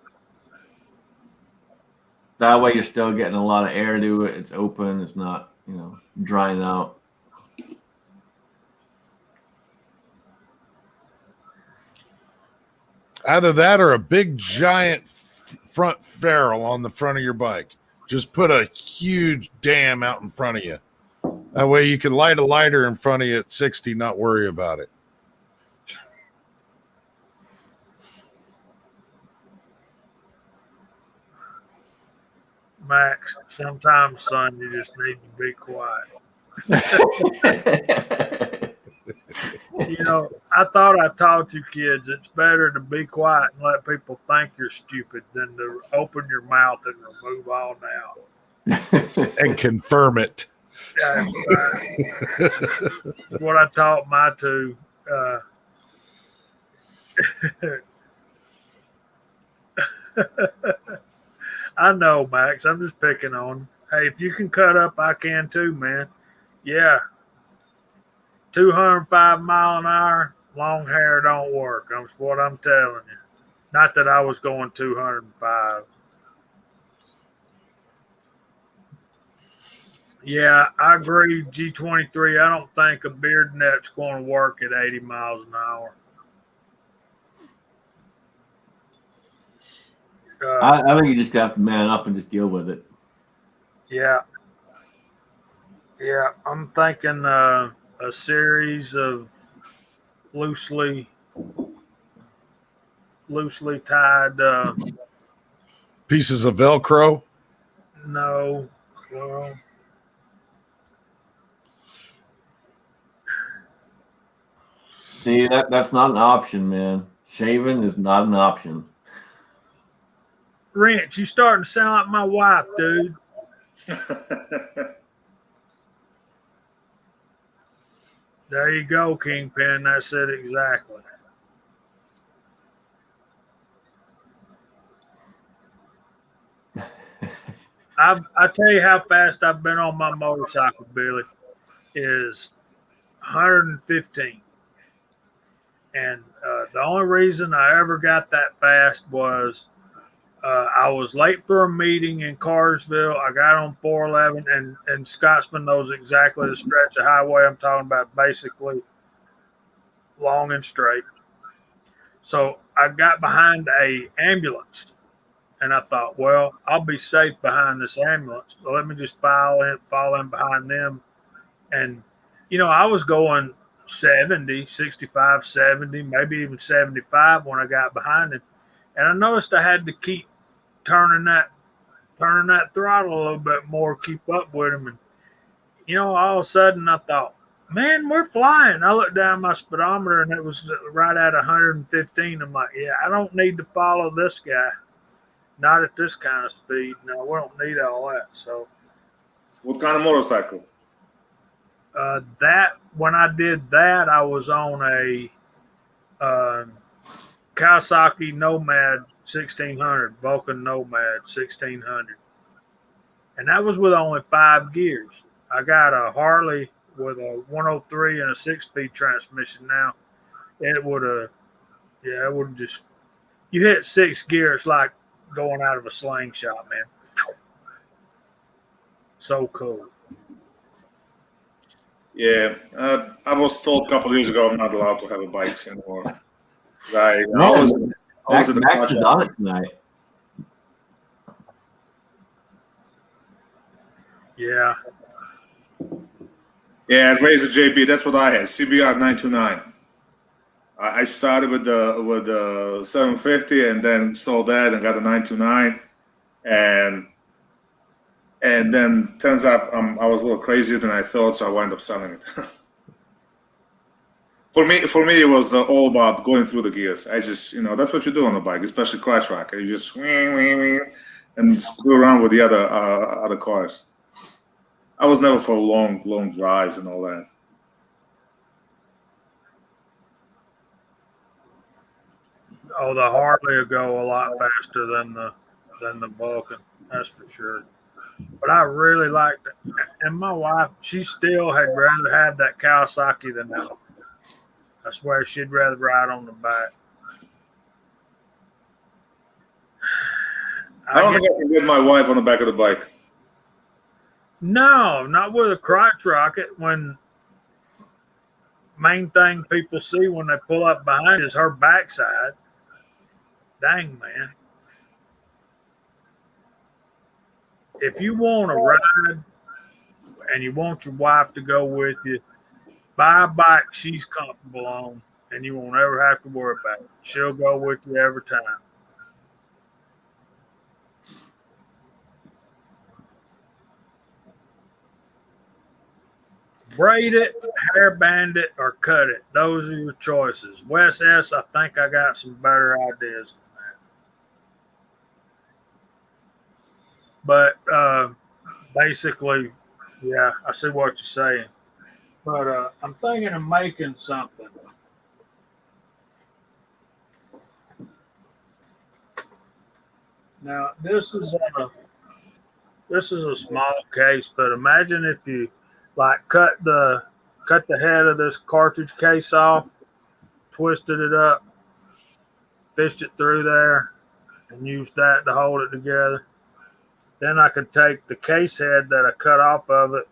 That way you're still getting a lot of air to it. It's open. It's not, drying out. Either that or a big giant front ferrule on the front of your bike. Just put a huge dam out in front of you. That way you can light a lighter in front of you at 60, not worry about it. Max, sometimes, son, you just need to be quiet. I thought I taught you kids it's better to be quiet and let people think you're stupid than to open your mouth and remove all doubt. And confirm it. That's what I taught my two. I know, Max. I'm just picking on him. Hey, if you can cut up, I can too, man. Yeah. 205 mile an hour, long hair don't work. That's what I'm telling you. Not that I was going 205. Yeah, I agree, G23. I don't think a beard net's going to work at 80 miles an hour. I think you just have to man up and just deal with it. Yeah. Yeah, I'm thinking a series of loosely tied. Pieces of Velcro. No. Well, see, that's not an option, man. Shaving is not an option. Wrench, you starting to sound like my wife, dude. There you go, Kingpin. That's it exactly. I tell you how fast I've been on my motorcycle, Billy, is 115. And the only reason I ever got that fast was I was late for a meeting in Carsville. I got on 411, and Scotsman knows exactly the stretch of highway I'm talking about, basically long and straight. So I got behind a ambulance, and I thought, well, I'll be safe behind this ambulance. So let me just fall in behind them. And, I was going 70, 65, 70, maybe even 75 when I got behind him. And I noticed I had to keep turning that throttle a little bit more, keep up with him. And, all of a sudden I thought, man, we're flying. I looked down my speedometer and it was right at 115. I'm like, yeah, I don't need to follow this guy. Not at this kind of speed. No, we don't need all that. So, what kind of motorcycle? When I did that, I was on a Kawasaki Nomad 1600, Vulcan Nomad 1600. And that was with only 5 gears. I got a Harley with a 103 and a 6-speed transmission now, it would have, yeah, it would just, you hit 6 gear, it's like going out of a slingshot, man. So cool. Yeah, I was told a couple of years ago I'm not allowed to have a bikes anymore. I No, always at the Max clutch is on it tonight. Yeah. Yeah, Razor JB. That's what I had. CBR 929. I started with the 750 and then sold that and got a 929, and then turns out I was a little crazier than I thought, so I wound up selling it. For me, it was all about going through the gears. I just, that's what you do on a bike, especially crotch rocker. You just swing, and screw around with the other cars. I was never for long drives and all that. Oh, the Harley will go a lot faster than the Vulcan. That's for sure. But I really liked it. And my wife, she still had rather have that Kawasaki than that. I swear she'd rather ride on the back. I don't think I can get my wife on the back of the bike. No, not with a crotch rocket. When main thing people see when they pull up behind is her backside. Dang, man. If you want to ride and you want your wife to go with you, buy a bike she's comfortable on and you won't ever have to worry about it. She'll go with you every time. Braid it, hairband it, or cut it. Those are your choices. Wes S., I think I got some better ideas than that. But basically, yeah, I see what you're saying. But I'm thinking of making something. Now, this is a small case, but imagine if you like cut the head of this cartridge case off, twisted it up, fished it through there, and used that to hold it together. Then I could take the case head that I cut off of it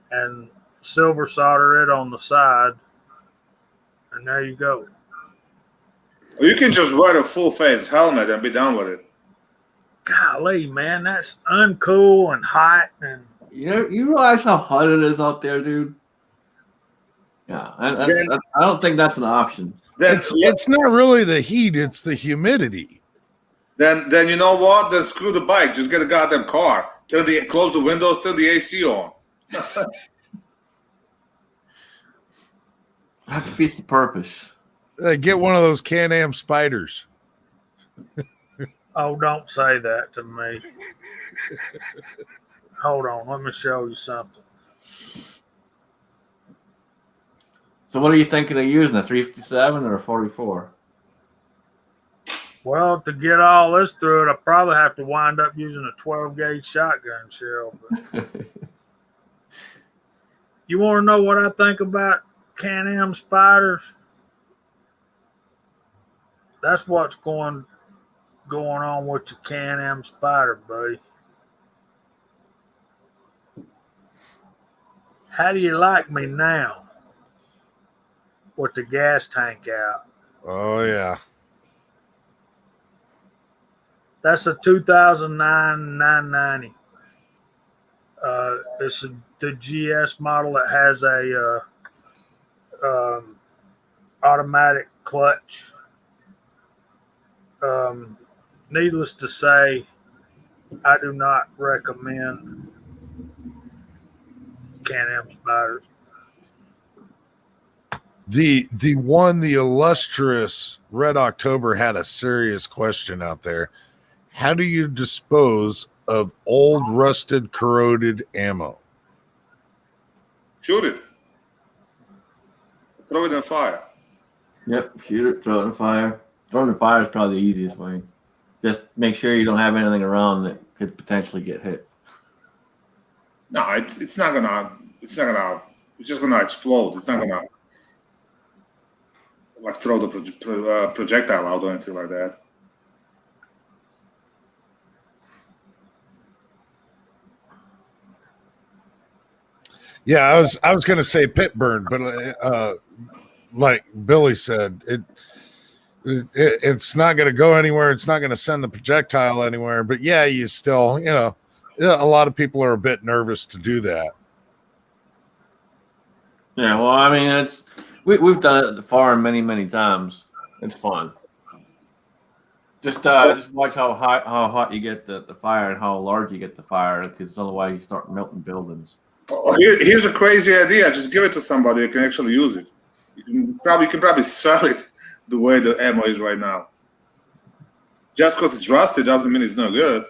and silver solder it on the side, and there you go. You can just wear a full face helmet and be done with it. Golly, man, that's uncool and hot. And You realize how hot it is out there, dude? Yeah, I don't think that's an option. It's not really the heat; it's the humidity. Then you know what? Then screw the bike. Just get a goddamn car. Close the windows. Turn the AC on. That defeats the purpose. Get one of those Can-Am spiders. oh, don't say that to me. Hold on, let me show you something. So what are you thinking of using, a 357 or a 44? Well, to get all this through it, I probably have to wind up using a 12-gauge shotgun shell. But you want to know what I think about Can-Am spiders? That's what's going on with your Can-Am spider, buddy. How do you like me now with the gas tank out? Oh yeah. That's a 2009 990. It's the GS model that has a automatic clutch. Needless to say, I do not recommend Can-Am spiders. The illustrious Red October had a serious question out there. How do you dispose of old, rusted, corroded ammo? Shoot it. Throw it in the fire. Yep, shoot it, throw it in the fire. Throwing in the fire is probably the easiest way. Just make sure you don't have anything around that could potentially get hit. No, it's not gonna it's just gonna explode. It's not gonna like throw the projectile out or anything like that. Yeah, I was going to say pit burn, but like Billy said, it's not going to go anywhere. It's not going to send the projectile anywhere. But yeah, you still, a lot of people are a bit nervous to do that. Yeah, well, I mean, we've done it at the farm many times. It's fun. Just watch how hot you get the fire and how large you get the fire, because otherwise you start melting buildings. Oh, here's a crazy idea. Just give it to somebody who can actually use it. You can probably sell it the way the ammo is right now. Just because it's rusty doesn't mean it's no good.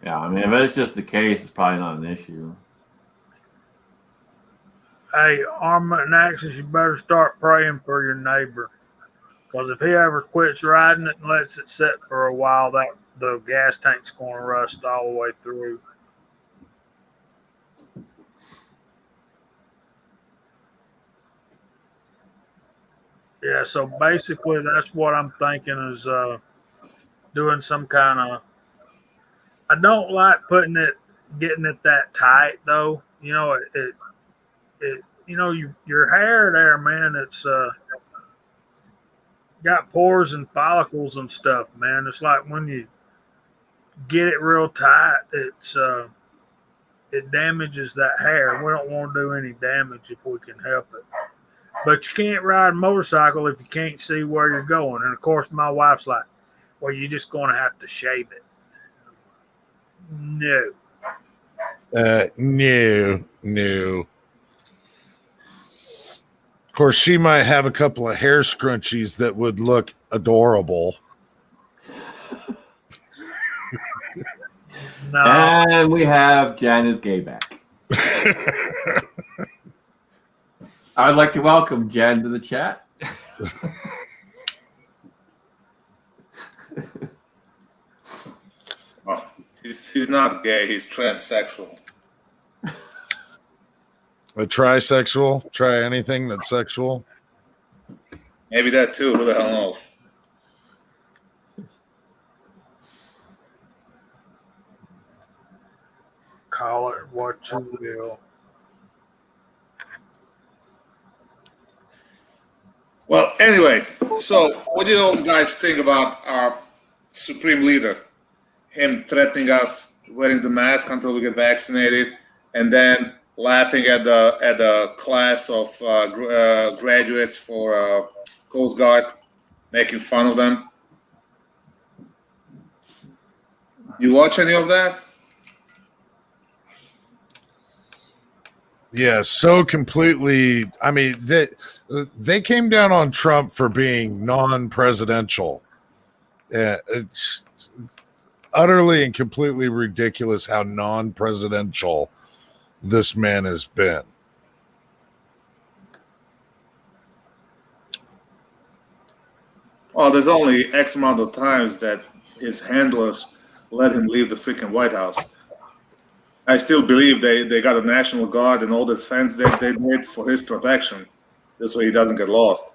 Yeah, I mean, if it's just the case, it's probably not an issue. Hey, Armament and Axis, you better start praying for your neighbor. Because if he ever quits riding it and lets it sit for a while, the gas tank's going to rust all the way through. Yeah, so basically that's what I'm thinking is doing some kind of. I don't like getting it that tight though. Your hair there, man. It's got pores and follicles and stuff, man. It's like when you get it real tight, it damages that hair. We don't want to do any damage if we can help it. But you can't ride a motorcycle if you can't see where you're going. And of course, my wife's like, "Well, you're just going to have to shave it." No. No. Of course, she might have a couple of hair scrunchies that would look adorable. No. And we have Janice Gay back. I'd like to welcome Jan to the chat. Oh, he's not gay. He's transsexual. A trisexual? Try anything that's sexual? Maybe that too. Who the hell knows? Call it what you will. Well, anyway, so what do you guys think about our supreme leader? Him threatening us wearing the mask until we get vaccinated, and then laughing at the class of graduates for Coast Guard, making fun of them. You watch any of that? Yeah, so completely. I mean, they came down on Trump for being non-presidential. It's utterly and completely ridiculous how non-presidential this man has been. Oh, there's only X amount of times that his handlers let him leave the freaking White House. I still believe they got a National Guard and all the fence that they did for his protection, this way he doesn't get lost.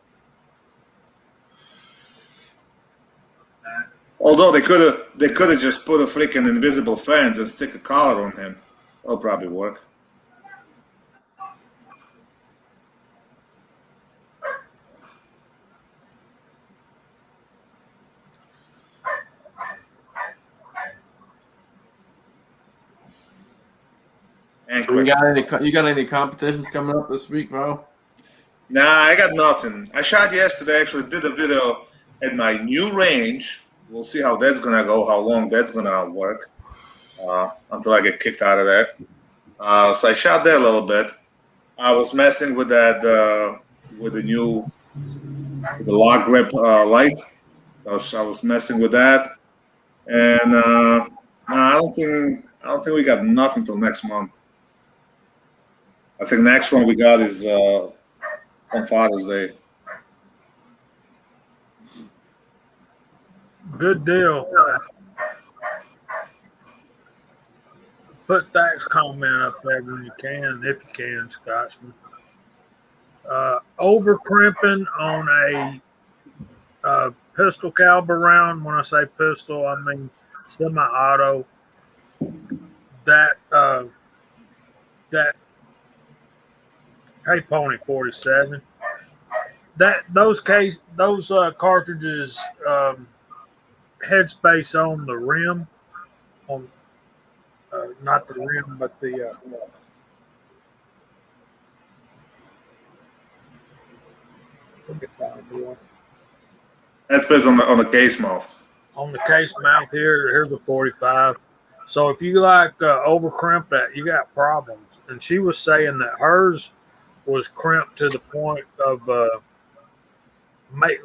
Although they could have just put a freaking invisible fence and stick a collar on him. That'll probably work. And You got any competitions coming up this week, bro? Nah, I got nothing. I shot yesterday. Actually, did a video at my new range. We'll see how that's gonna go. How long that's gonna work until I get kicked out of there. So I shot there a little bit. I was messing with that with the lock grip light. So I was messing with that, and no, I don't think we got nothing till next month. I think next one we got is on Father's Day. Good deal. Put that comment up there when you can, if you can, Scotsman. Over crimping on a pistol caliber round. When I say pistol, I mean semi-auto. That Hey Pony 47. Those cartridges headspace on the rim, on not the rim, but the That's based on the case mouth. on the case mount here. Here's a 45. So if you like over crimp that, you got problems. And she was saying that hers was crimped to the point of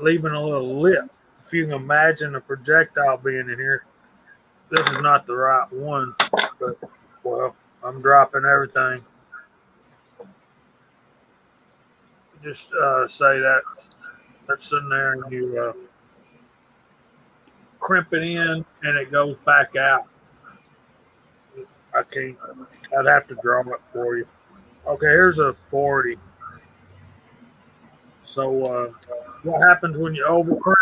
leaving a little lip. If you can imagine a projectile being in here, this is not the right one. But well, I'm dropping everything. Just say that's in there, and you crimp it in, and it goes back out. I can't. I'd have to draw it for you. Okay, here's a 40. So what happens when you over crimp?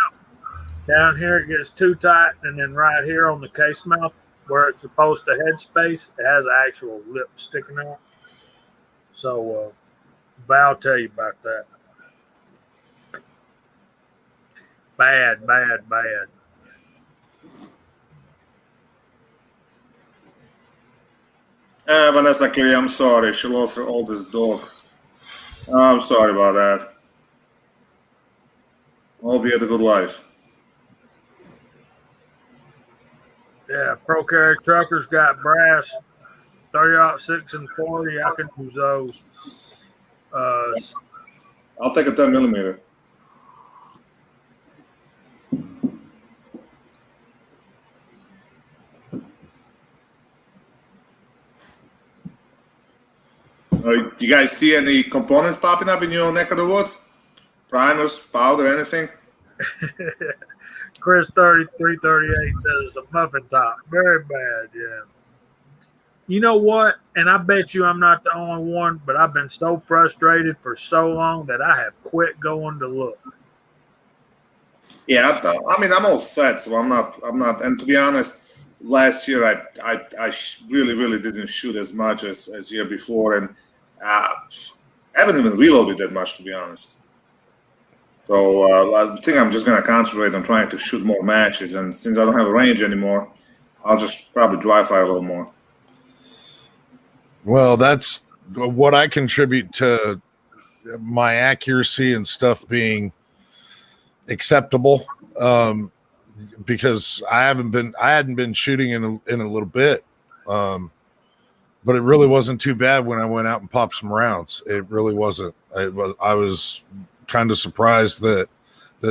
Down here it gets too tight, and then right here on the case mouth where it's supposed to headspace, it has actual lip sticking out. So Val tell you about that. Bad. Vanessa Kelly, I'm sorry. She lost her oldest dogs. I'm sorry about that. Hope you had a good life. Yeah, Pro Carry Truckers got brass 30-06 and 40. I can use those. I'll take a 10 millimeter. You guys see any components popping up in your neck of the woods? Primers, powder, anything? Chris 3338 says the muffin top. Very bad, yeah. You know what? And I bet you I'm not the only one, but I've been so frustrated for so long that I have quit going to look. Yeah, I mean, I'm all set, so I'm not. And to be honest, last year I really didn't shoot as much as year before, and I haven't even reloaded that much, to be honest. So I think I'm just gonna concentrate on trying to shoot more matches, and since I don't have a range anymore, I'll just probably dry fire a little more. Well, that's what I contribute to my accuracy and stuff being acceptable, because I hadn't been shooting in a little bit, but it really wasn't too bad when I went out and popped some rounds. It really wasn't. I was kind of surprised that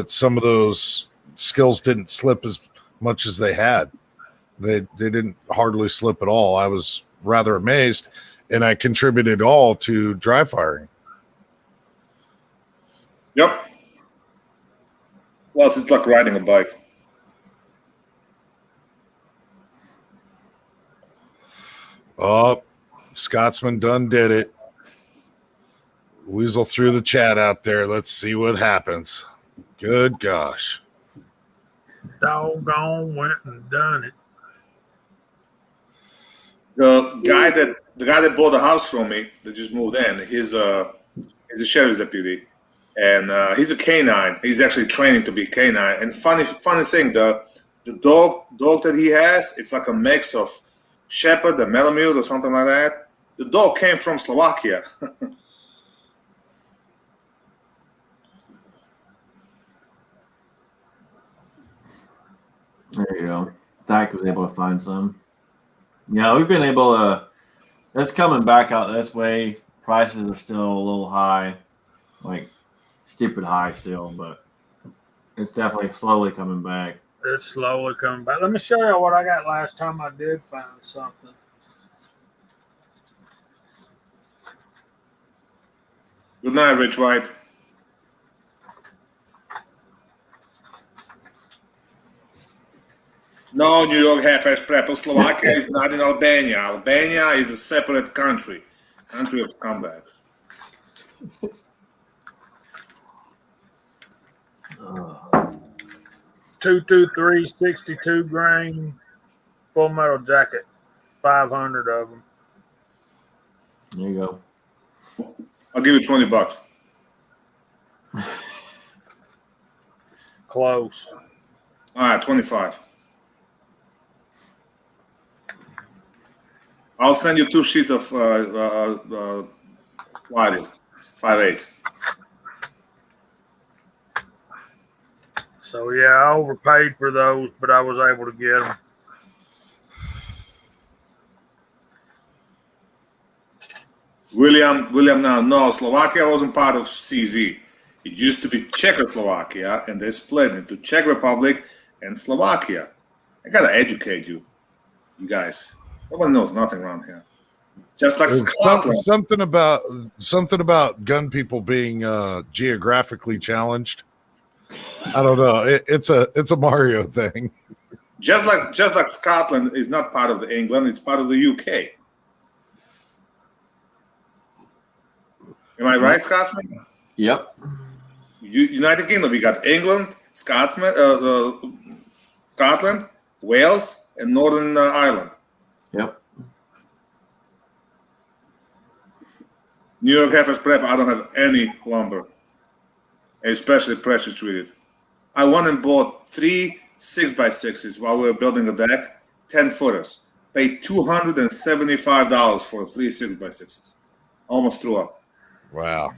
some of those skills didn't slip as much as they had. They didn't hardly slip at all. I was rather amazed, and I contributed all to dry firing. Yep. Plus, it's like riding a bike. Oh, Scotsman done did it. Weasel threw the chat out there. Let's see what happens. Good gosh. Doggone went and done it. The guy that bought the house from me, that just moved in, he's a sheriff's deputy, and he's a canine. He's actually training to be a canine. And funny thing, the dog that he has, it's like a mix of Shepherd and Malamute or something like that. The dog came from Slovakia. There you go. Dak was able to find some. Yeah, we've been able to. It's coming back out this way. Prices are still a little high, like stupid high still, but it's definitely slowly coming back. It's slowly coming back. Let me show you what I got last time I did find something. Good night, Rich White. No, New York half-ass prep. Slovakia is not in Albania. Albania is a separate country of scumbags. 223 62 grain Full Metal Jacket, 500 of them. There you go. I'll give you $20. Close. All right, 25. I'll send you 2 sheets of plywood, 5/8. So yeah, I overpaid for those, but I was able to get them. William, now, no, Slovakia wasn't part of CZ. It used to be Czechoslovakia, and they split into Czech Republic and Slovakia. I gotta educate you guys. Nobody knows nothing around here. Just like Scotland. Something about gun people being geographically challenged. I don't know. It's a Mario thing. Just like Scotland is not part of England, it's part of the UK. Am I right, Scotsman? Yep. United Kingdom, we got England, Scotland, Wales, and Northern Ireland. Yep. New York Half-Ass Prep, I don't have any lumber, especially pressure treated. I went and bought 3 6x6s while we were building a deck, 10-footers. Paid $275 for 3 6x6s. Almost threw up. Wow.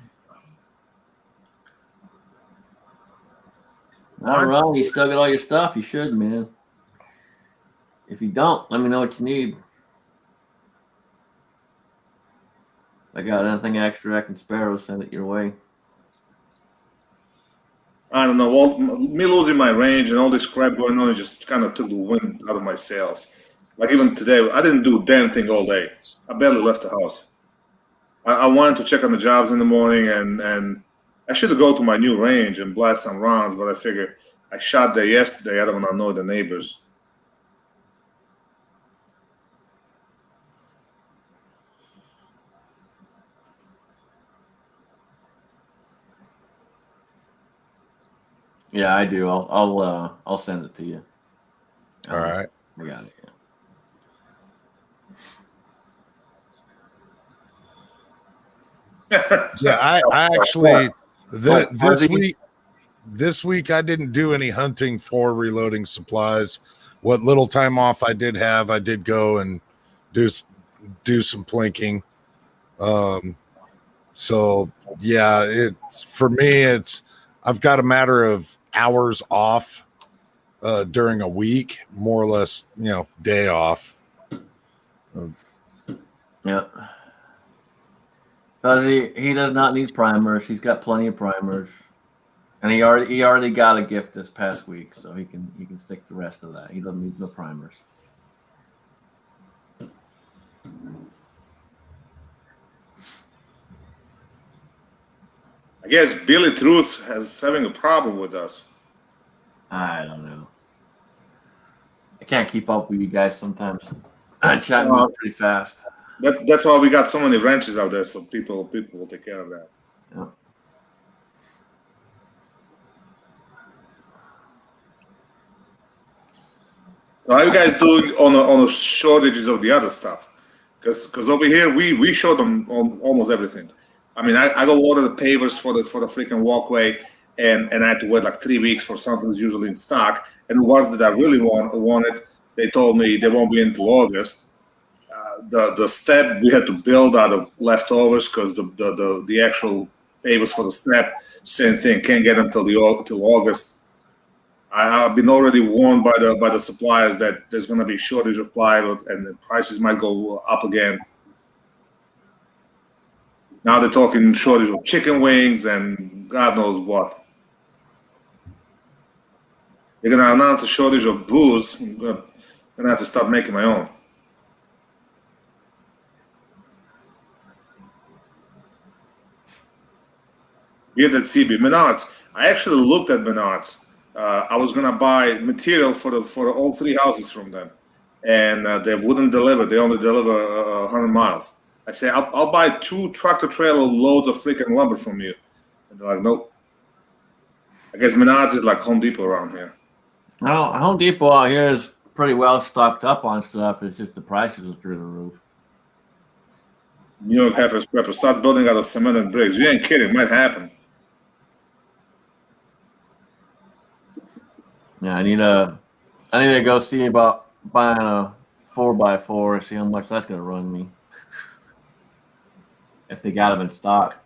All right, you still got all your stuff. You should, man. If you don't, let me know what you need. If I got anything extra I can spare, I'll send it your way. I don't know. Well, me losing my range and all this crap going on just kind of took the wind out of my sails. Like even today, I didn't do a damn thing all day. I barely left the house. I wanted to check on the jobs in the morning, and I should go to my new range and blast some rounds, but I figured I shot there yesterday. I don't want to annoy the neighbors. Yeah, I do. I'll send it to you. All right. We got it. Yeah, I actually this week I didn't do any hunting for reloading supplies. What little time off I did have, I did go and do some plinking. So yeah, it's for me. I've got a matter of hours off during a week, more or less, day off. Yeah. Because he does not need primers. He's got plenty of primers, and he already got a gift this past week, so he can stick the rest of that. He doesn't need no primers. I guess Billy Truth is having a problem with us. I don't know. I can't keep up with you guys sometimes. Chat moves pretty fast. That's why we got so many wrenches out there, so people will take care of that. Yeah. So how you guys doing on the shortages of the other stuff? Because over here we showed them on almost everything. I mean, I go order the pavers for the freaking walkway, and I had to wait like 3 weeks for something that's usually in stock. And the ones that I really wanted, they told me they won't be until August. The step we had to build out of leftovers because the actual pavers for the step, same thing, can't get them till August. I've been already warned by the suppliers that there's going to be shortage of plywood and the prices might go up again. Now they're talking shortage of chicken wings and God knows what. They're going to announce a shortage of booze. I'm going to have to start making my own. Bearded CB. Menards. I actually looked at Menards I was gonna buy material for all 3 houses from them, and they wouldn't deliver. They only deliver 100 miles. I say I'll buy 2 tractor trailer loads of freaking lumber from you. And they're like, nope. I guess Menards is like Home Depot around here. Well, Home Depot out here is pretty well stocked up on stuff. It's just the prices are through the roof. New York Heifers Prepper, start building out of cement and bricks. You ain't kidding. It might happen. Yeah, I need to go see about buying a 4x4 and see how much that's gonna run me. If they got them in stock.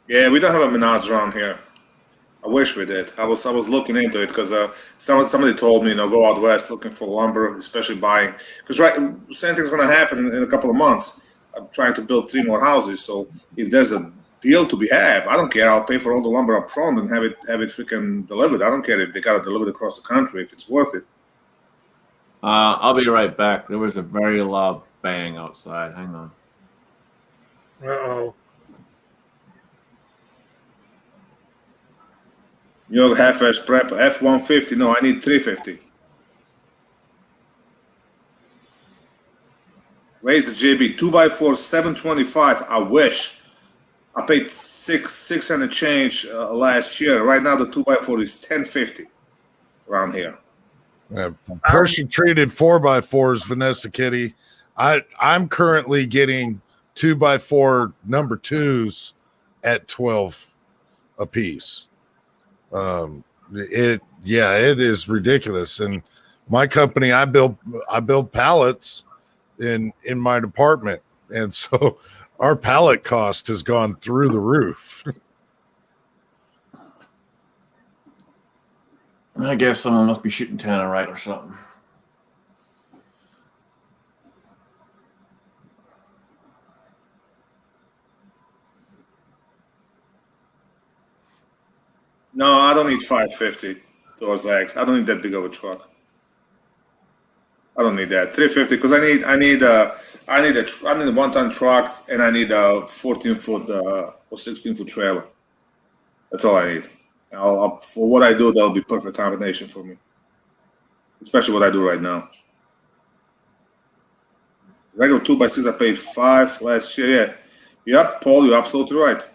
Yeah, we don't have a Menards around here. I wish we did. I was looking into it because somebody told me, go out west looking for lumber, especially buying. Because same thing's going to happen in a couple of months. I'm trying to build 3 more houses, so if there's a deal to be had, I don't care. I'll pay for all the lumber up front and have it freaking delivered. I don't care if they got to deliver it across the country if it's worth it. I'll be right back. There was a very loud bang outside. Hang on. Uh-oh. New York Heifers Prep F-150. No, I need 350. Raise the JB 2x4 725. I wish. I paid six and a change last year. Right now the 2x4 is 1050 around here. Pressure treated 4x4s, Vanessa Kitty. I'm currently getting 2x4 number 2s at 12 a piece. It is ridiculous. And my company, I build pallets in my department, and so our pallet cost has gone through the roof. I guess someone must be shooting Tanner right or something. No, I don't need 550 towards X. I don't need that big of a truck. I don't need that 350 because I need a 1-ton truck and I need a 14-foot or 16-foot trailer. That's all I need. For what I do, that'll be perfect combination for me, especially what I do right now. Regular 2x6 I paid $5 last year. Yeah, yep, Paul, you're absolutely right.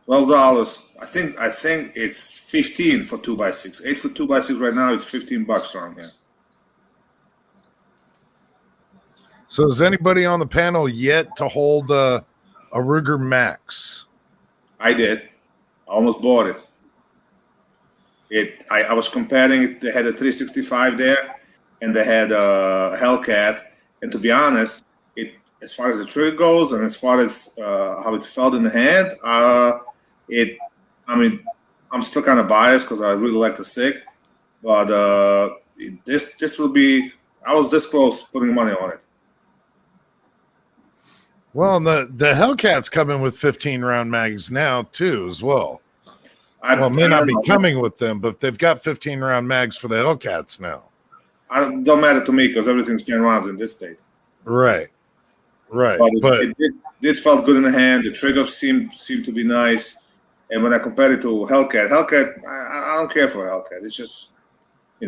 $12. I think it's 15 for 2x6. 8 for 2x6 right now. It's $15 around here. So is anybody on the panel yet to hold a Ruger Max? I did. I almost bought it. I was comparing it. They had a 365 there, and they had a Hellcat. And to be honest, as far as the trigger goes, and as far as how it felt in the hand, I'm still kind of biased because I really like the SIG. But this will be. I was this close putting money on it. Well, the Hellcat's coming with 15-round mags now too, as well. It may not be coming with them, but they've got 15-round mags for the Hellcats now. It don't matter to me because everything's 10 rounds in this state. Right. But it did felt good in the hand. The trigger seemed to be nice. And when I compared it to Hellcat, I don't care for Hellcat. It's just, it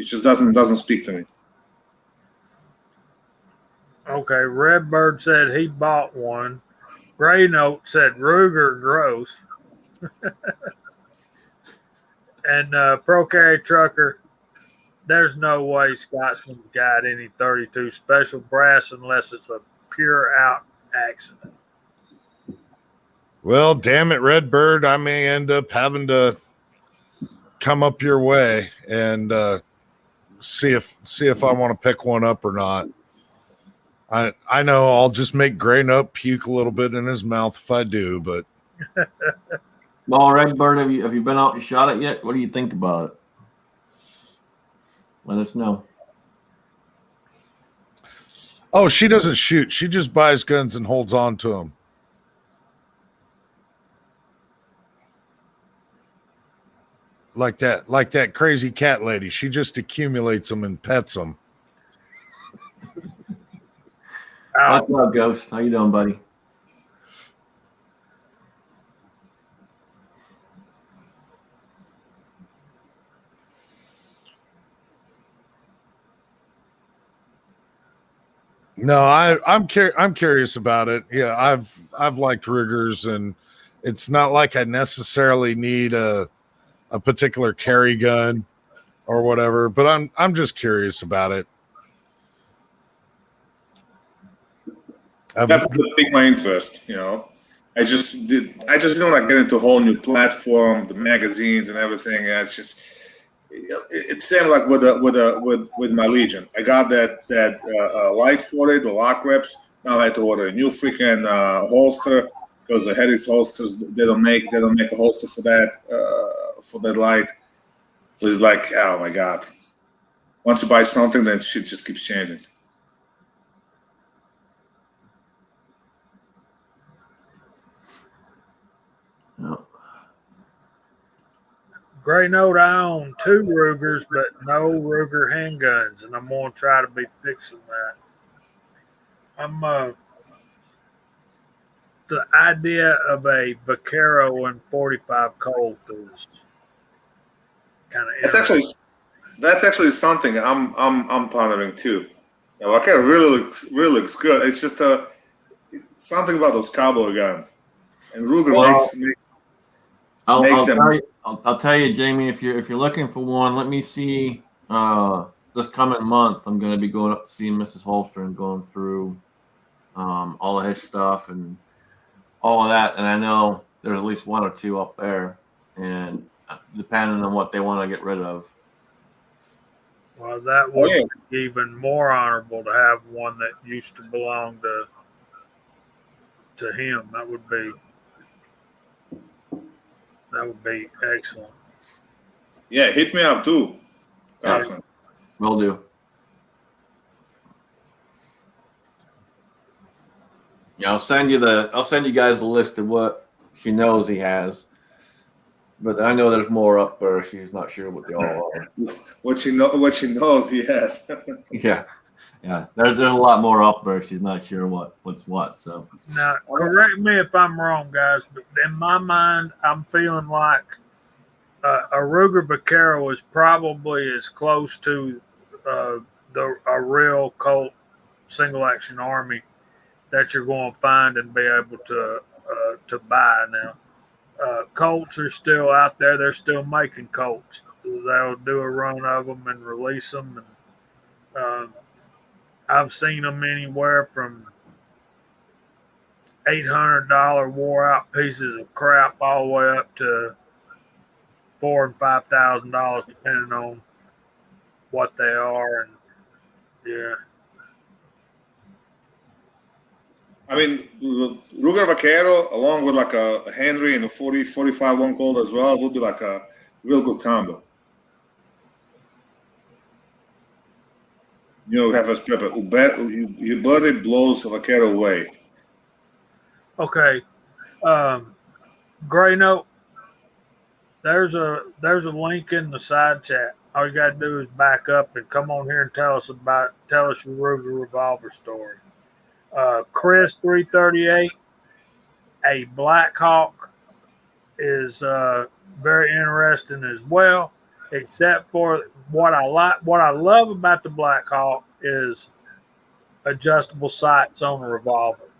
just doesn't speak to me. Okay, Redbird said he bought one. Gray Note said Ruger gross. And Pro Carry Trucker, there's no way Scotsman's got any 32 special brass unless it's a pure out accident. Well, damn it, Redbird, I may end up having to come up your way and see if I want to pick one up or not. I know I'll just make Gray Note puke a little bit in his mouth if I do, but. Well, Redbird, have you been out and shot it yet? What do you think about it? Let us know. Oh, she doesn't shoot. She just buys guns and holds on to them. Like that crazy cat lady. She just accumulates them and pets them. What's up, Ghost? How you doing, buddy? No, I'm curious about it. Yeah, I've liked Rugers, and it's not like I necessarily need a particular carry gun or whatever, but I'm just curious about it. That would pique my interest. I just didn't like get into a whole new platform, the magazines and everything. And it's just it seemed like with my Legion, I got that light for it, the lock reps. Now I had to order a new freaking holster because the Harris holsters they don't make a holster for that light. So it's like, oh my god! Once you buy something, then shit just keeps changing. No. Gray Note, I own 2 Rugers, but no Ruger handguns, and I'm going to try to be fixing that. The idea of a Vaquero and 45 Colt is kind of That's actually something I'm pondering too. Vaquero really looks good. It's just something about those cowboy guns, and Ruger makes them. I'll tell you, Jamie. If you're looking for one, let me see. This coming month, I'm going to be going up to see Mrs. Holster and going through all of his stuff and all of that. And I know there's at least 1 or 2 up there, and depending on what they want to get rid of. Well, that would be even more honorable to have one that used to belong to him. That would be excellent. Yeah, hit me up too. Awesome. Will do. Yeah, I'll send you guys the list of what she knows he has. But I know there's more up there. She's not sure what they all are. What she knows he has. Yeah. There's a lot more up there. She's not sure what's what. So now, correct me if I'm wrong, guys, but in my mind, I'm feeling like a Ruger Vaquero is probably as close to a real Colt single action army that you're going to find and be able to buy now. Colts are still out there. They're still making Colts. They'll do a run of them and release them. And I've seen them anywhere from $800 wore out pieces of crap all the way up to $4,000 and $5,000, depending on what they are. And yeah. I mean, Ruger Vaquero, along with like a Henry and a 45 one Colt as well, would be like a real good combo. Have us prep it. Uberti blows Vaquero away. Okay. Gray Note, there's a link in the side chat. All you got to do is back up and come on here and tell us your Ruger revolver story. Chris 338, a Black Hawk is very interesting as well. Except for what I love about the Black Hawk is adjustable sights on a revolver.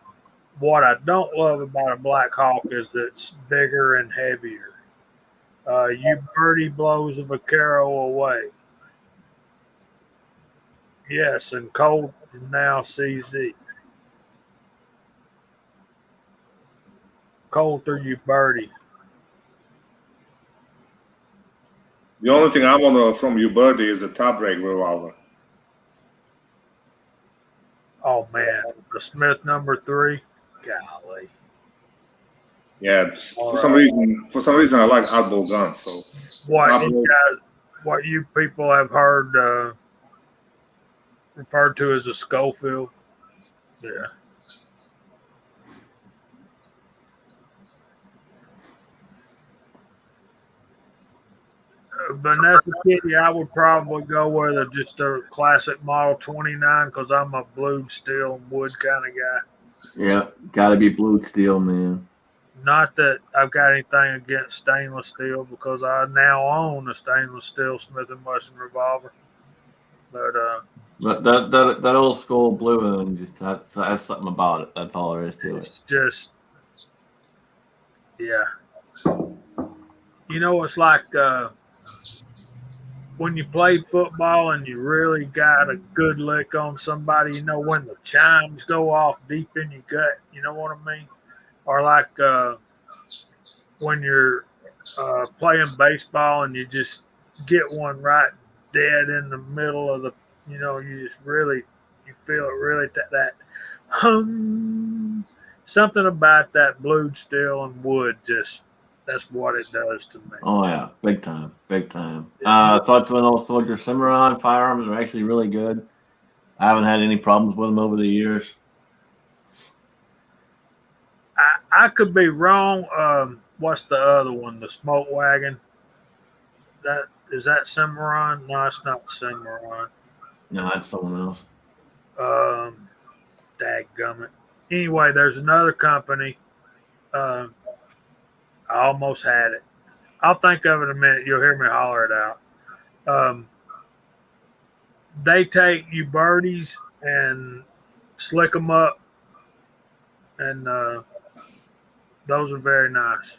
What I don't love about a Black Hawk is that it's bigger and heavier. Uberti blows a Vaquero away. Yes, and Colt and now CZ. Colt or Uberti? The only thing I want from Uberti is a top break revolver. Oh man, the Smith number 3. Golly. Yeah, for some reason I like oddball guns. So what you people have heard referred to as a Schofield? Yeah. Vanessa Kitty, I would probably go with just a classic model 29 because I'm a blued steel and wood kind of guy. Yeah, got to be blue steel, man. Not that I've got anything against stainless steel because I now own a stainless steel Smith & Wesson revolver. But But that old school blue one just has something about it. That's all there is to it. it's just, yeah. You know, it's like when you played football and you really got a good lick on somebody, you know, when the chimes go off deep in your gut, you know what I mean? Or like when you're playing baseball and you just get one right dead in the middle of the, you know, you just really, you feel it really, that something about that blued steel and wood, just, that's what it does to me. Oh yeah, big time, big time. Thoughts on those Soldier Cimarron firearms are actually really good. I haven't had any problems with them over the years. I could be wrong. What's the other one? The Smoke Wagon. That Cimarron? No, it's not Cimarron. No, that's someone else. Dadgummit. Anyway, there's another company. I almost had it. I'll think of it in a minute. You'll hear me holler it out. They take Ubertis and slick them up, and those are very nice.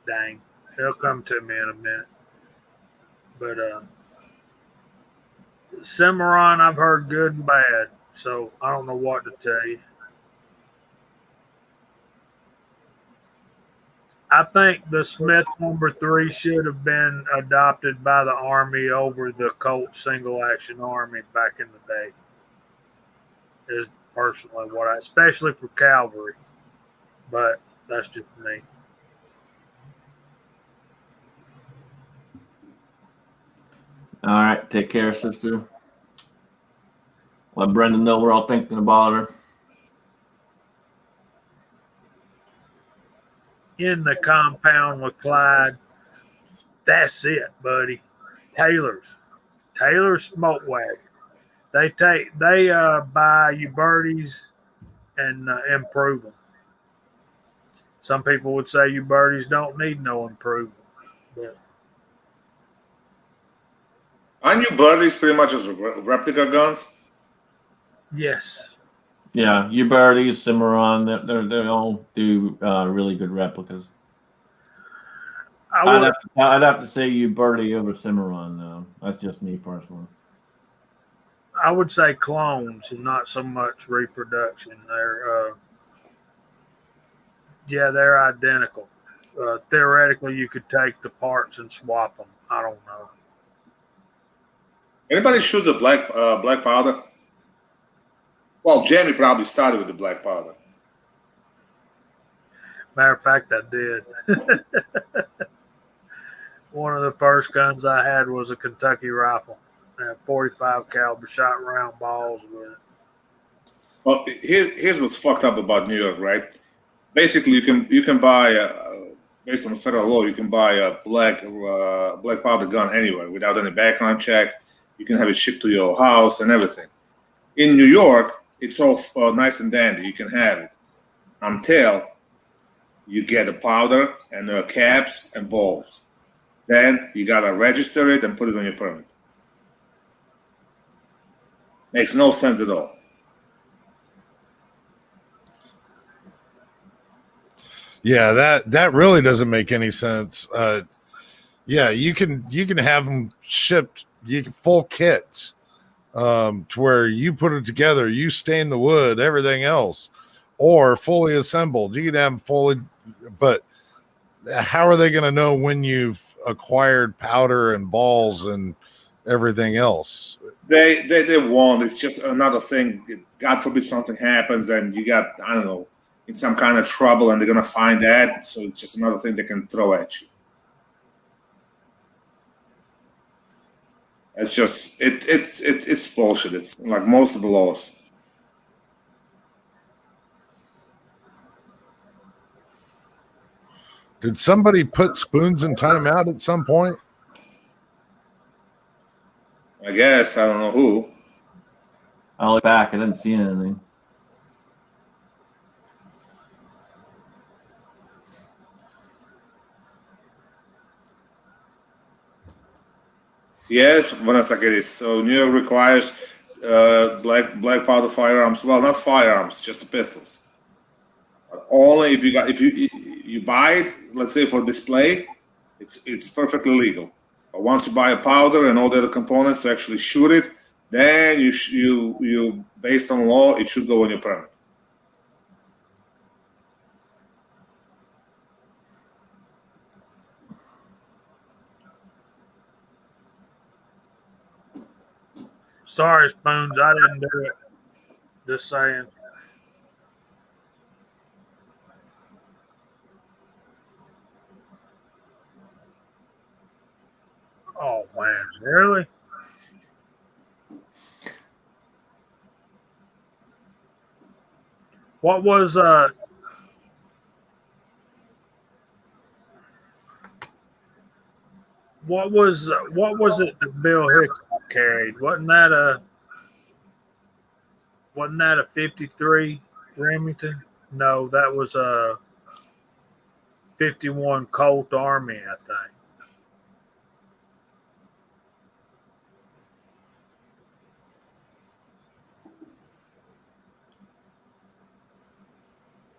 Dang, they'll come to me in a minute. But Cimarron, I've heard good and bad, so I don't know what to tell you. I think the Smith number 3 should have been adopted by the Army over the Colt single action Army back in the day. Is personally what I, especially for cavalry, but that's just me. All right, take care, sister. Let Brenda know we're all thinking about her. In the compound with Clyde. That's it, buddy. Taylor's Smoke Wagon. They buy Ubertis and improve them. Some people would say Ubertis don't need no improvement. But Aren't Ubertis pretty much as replica guns? yes. Yeah, Uberti, Cimarron, they all do really good replicas. I'd have to say Uberti over Cimarron, though. That's just me personally. I would say clones and not so much reproduction. They're identical. Theoretically, you could take the parts and swap them. I don't know. Anybody shoots a black powder? Well, Jamie probably started with the black powder. Matter of fact, I did. One of the first guns I had was a Kentucky rifle. I had 45 caliber, shot round balls with it. Well, here's what's fucked up about New York, right? Basically, you can buy based on the federal law, you can buy a black powder gun anywhere without any background check. You can have it shipped to your house and everything. In New York, it's all nice and dandy. You can have it until you get the powder and the caps and balls. Then you gotta register it and put it on your permit. Makes no sense at all. Yeah, that really doesn't make any sense. Yeah, you can have them shipped, full kits, to where you put it together, you stain the wood, everything else, or fully assembled. You can have them fully, but how are they going to know when you've acquired powder and balls and everything else? They won't. It's just another thing. God forbid something happens and you got, I don't know, in some kind of trouble and they're gonna find that. So it's just another thing they can throw at you. It's just it's bullshit. It's like most of the laws. Did somebody put Spoons in timeout at some point? I guess I don't know who. I look back. I didn't see anything. Yes, Vanessa Geddes. So New York requires black powder firearms. Well, not firearms, just the pistols. But only if you buy it, let's say for display, it's perfectly legal. But once you buy a powder and all the other components to actually shoot it, then you based on law, it should go on your permit. Sorry, Spoons, I didn't do it. Just saying. Oh man, really? What was what was it that Bill Hicks carried? Wasn't that a 53 Remington? No, that was a 51 Colt Army, I think.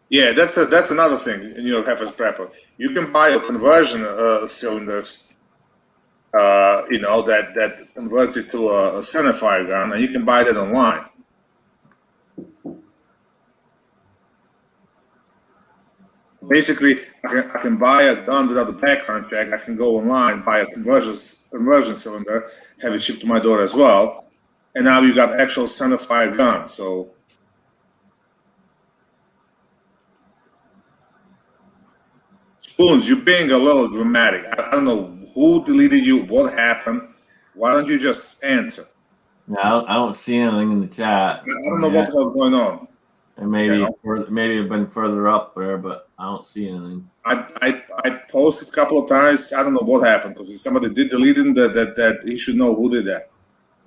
Yeah, that's another thing in New York Heifers Prepper. You can buy a conversion cylinders, that converts it to a centerfire gun, and you can buy that online. Basically, I can buy a gun without a background check. I can go online, buy a conversion cylinder, have it shipped to my door as well, and now you got actual centerfire gun. So. Spoons, you're being a little dramatic. I don't know who deleted you, what happened. Why don't you just answer? Yeah, I don't see anything in the chat. I don't know what the hell's going on. And maybe it'd been further up there, but I don't see anything. I posted a couple of times. I don't know what happened because if somebody did delete it, that he should know who did that.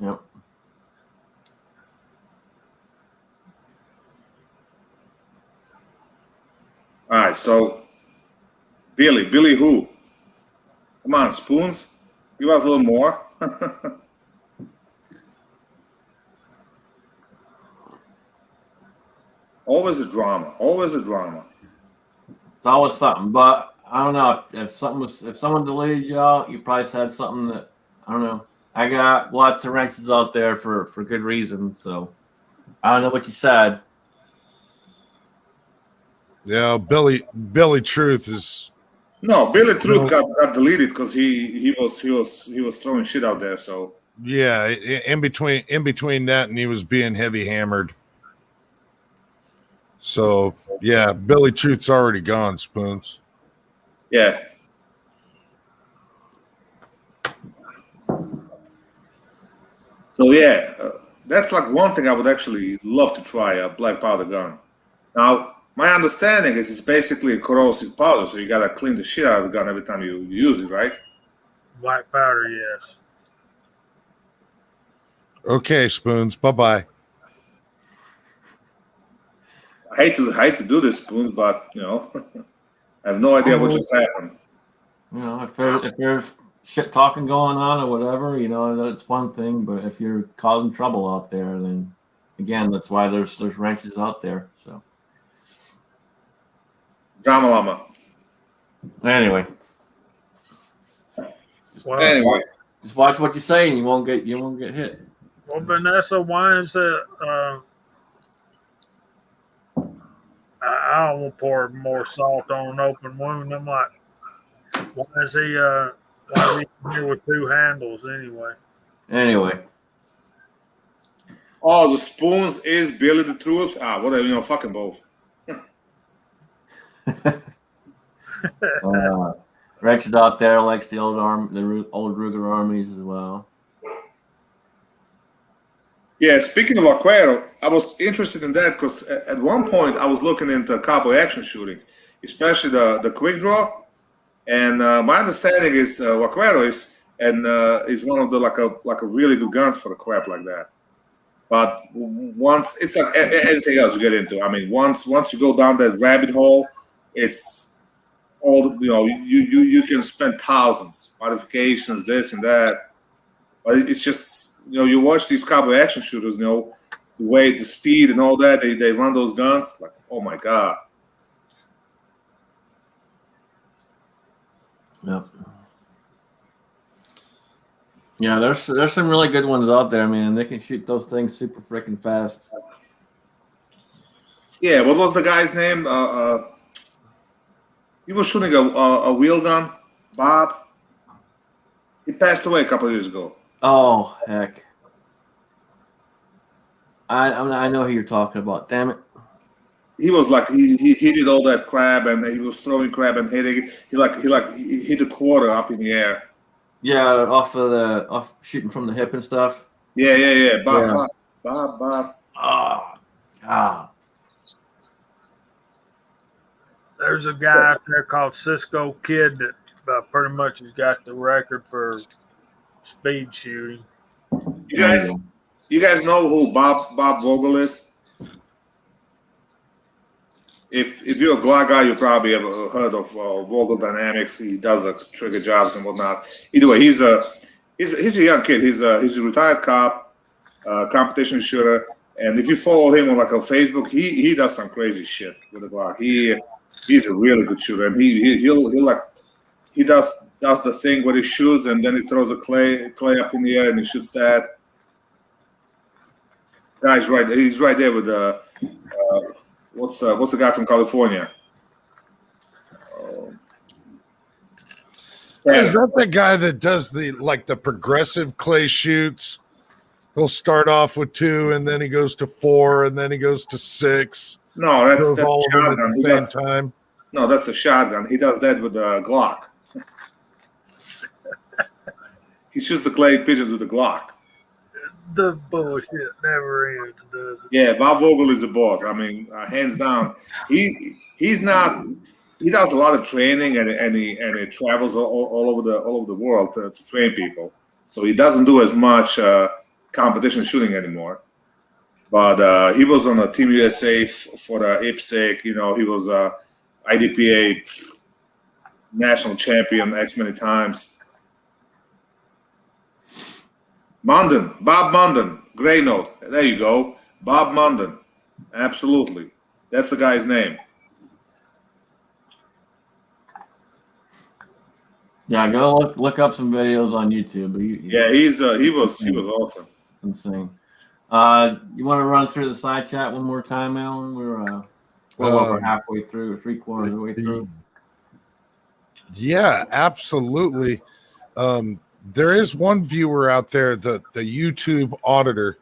Yep. All right, so Billy who? Come on, Spoons. Give us a little more. Always a drama. Always a drama. It's always something, but I don't know if someone deleted you out, you probably said something that I don't know. I got lots of wrenches out there for good reason, so I don't know what you said. Yeah, Billy Truth is. No, Billy Truth got deleted because he was throwing shit out there. So yeah, in between that and he was being heavy hammered. So yeah, Billy Truth's already gone. Spoons. Yeah. So yeah, that's like one thing I would actually love to try, a black powder gun. Now, my understanding is it's basically a corrosive powder, so you gotta clean the shit out of the gun every time you use it, right? Black powder, yes. Okay, Spoons. Bye-bye. I hate to do this, Spoons, but I have no idea what just happened. If there's shit talking going on or whatever, that's one thing. But if you're causing trouble out there, then again, that's why there's wrenches out there. So Drama llama. anyway, Anyway, just watch what you say, and you won't get hit. Well, Vanessa, why is it? I don't want to pour more salt on an open wound. I'm like, why is he here with two handles anyway? Anyway, oh, the Spoons is Billy the Truth. Whatever, fucking both. Rex is out there, likes the old Ruger armies as well. Yeah, speaking of Aguero, I was interested in that because at one point I was looking into cowboy action shooting, especially the quick draw. And my understanding is Vaquero is one of the like a really good guns for a crab like that. But once it's like anything else you get into, I mean, once you go down that rabbit hole, it's all you can spend thousands modifications, this and that. But it's just you watch these cowboy action shooters, the weight, the speed, and all that. They run those guns like, oh my god. Yep. Yeah, there's some really good ones out there, man. They can shoot those things super freaking fast. Yeah, what was the guy's name? He was shooting a wheel gun, Bob. He passed away a couple of years ago. Oh heck! I know who you're talking about. Damn it! He was like he did all that crab and he was throwing crab and hitting. He hit a quarter up in the air. Yeah, off shooting from the hip and stuff. Yeah. Bob. Oh, God. There's a guy out there called Cisco Kid that pretty much has got the record for speed shooting. You guys know who Bob Vogel is? If you're a Glock guy, you probably have heard of Vogel Dynamics. He does the trigger jobs and whatnot. Either way, he's a young kid. He's a retired cop, competition shooter. And if you follow him on like on Facebook, he does some crazy shit with the Glock. He's a really good shooter, and he does the thing where he shoots and then he throws the clay up in the air and he shoots that. Guy's right. He's right there with the. What's the guy from California? Is that the guy that does the progressive clay shoots? He'll start off with 2, and then he goes to 4, and then he goes to 6. No, that's all of them shotgun. at the same time. No, that's the shotgun. He does that with the Glock. He shoots the clay pigeons with the Glock. The bullshit never ends, does it? Yeah, Bob Vogel is a boss. I mean, hands down. He's not. He does a lot of training and he travels all over the world to train people. So he doesn't do as much competition shooting anymore. But he was on a Team USA for the IPSC. He was IDPA national champion X many times. Bob Munden, Gray Note. There you go. Bob Munden. Absolutely. That's the guy's name. Yeah, go look up some videos on YouTube. He was awesome. It's insane. You want to run through the side chat one more time, Alan? We're well over halfway through, 3/4 of the way through. Yeah, absolutely. There is one viewer out there, the YouTube auditor,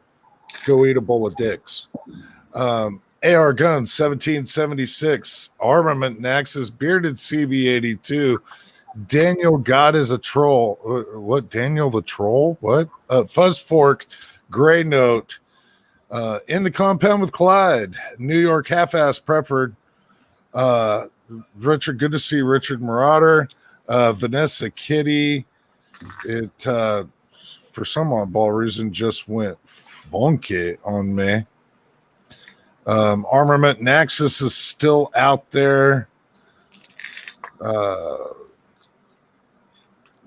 go eat a bowl of dicks. AR Guns 1776, Armament Naxxas, Bearded CB82, Daniel God is a Troll. What? Daniel the Troll? What? Fuzz Fork, Gray Note, In the Compound with Clyde, New York Half-Ass Preppered, Richard, good to see Richard Marauder, Vanessa Kitty. It for some oddball reason just went funky on me. Armament Naxxas is still out there.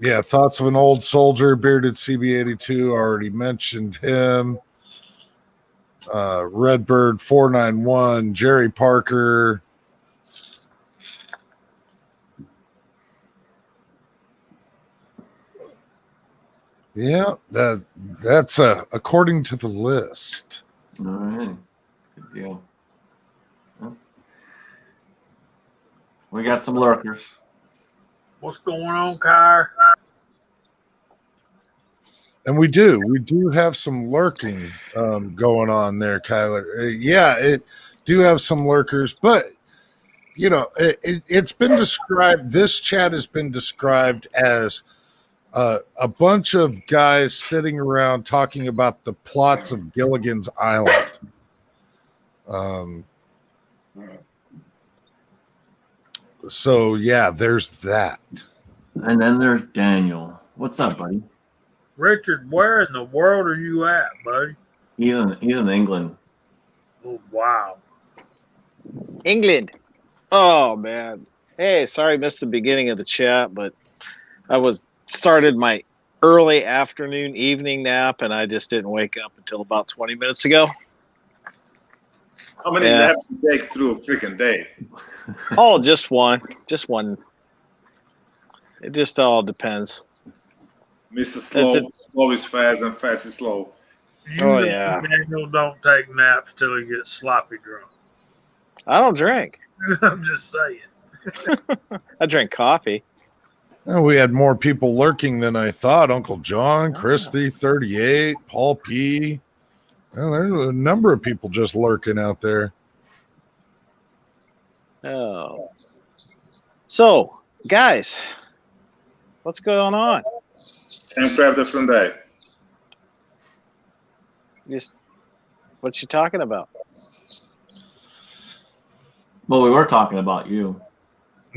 Yeah, Thoughts of an Old Soldier, Bearded CB82, already mentioned him. Redbird 491, Jerry Parker. Yeah, that's according to the list. All right. Good deal. Well, we got some lurkers. What's going on, Kyre? And we do have some lurking going on there, Kyler. Yeah, it do have some lurkers, but it's been described. This chat has been described as a bunch of guys sitting around talking about the plots of Gilligan's Island. So yeah, there's that. And then there's Daniel. What's up, buddy? Richard, where in the world are you at, buddy? He's in England. Oh, wow. England. Oh man. Hey, sorry I missed the beginning of the chat, but I started my early afternoon evening nap and I just didn't wake up until about 20 minutes ago. How many Yeah. naps you take through a freaking day? Oh, just one. Just one. It just all depends. Mr. Slow, slow is fast and fast is slow. You Oh, know yeah. Daniel don't take naps till he gets sloppy drunk. I don't drink. I'm just saying. I drink coffee. Oh, we had more people lurking than I thought. Uncle John, Christy, 38, Paul P. Well, there's a number of people just lurking out there. Oh. So, guys, what's going on? Same crap, different day. Just what you talking about? Well, we were talking about you.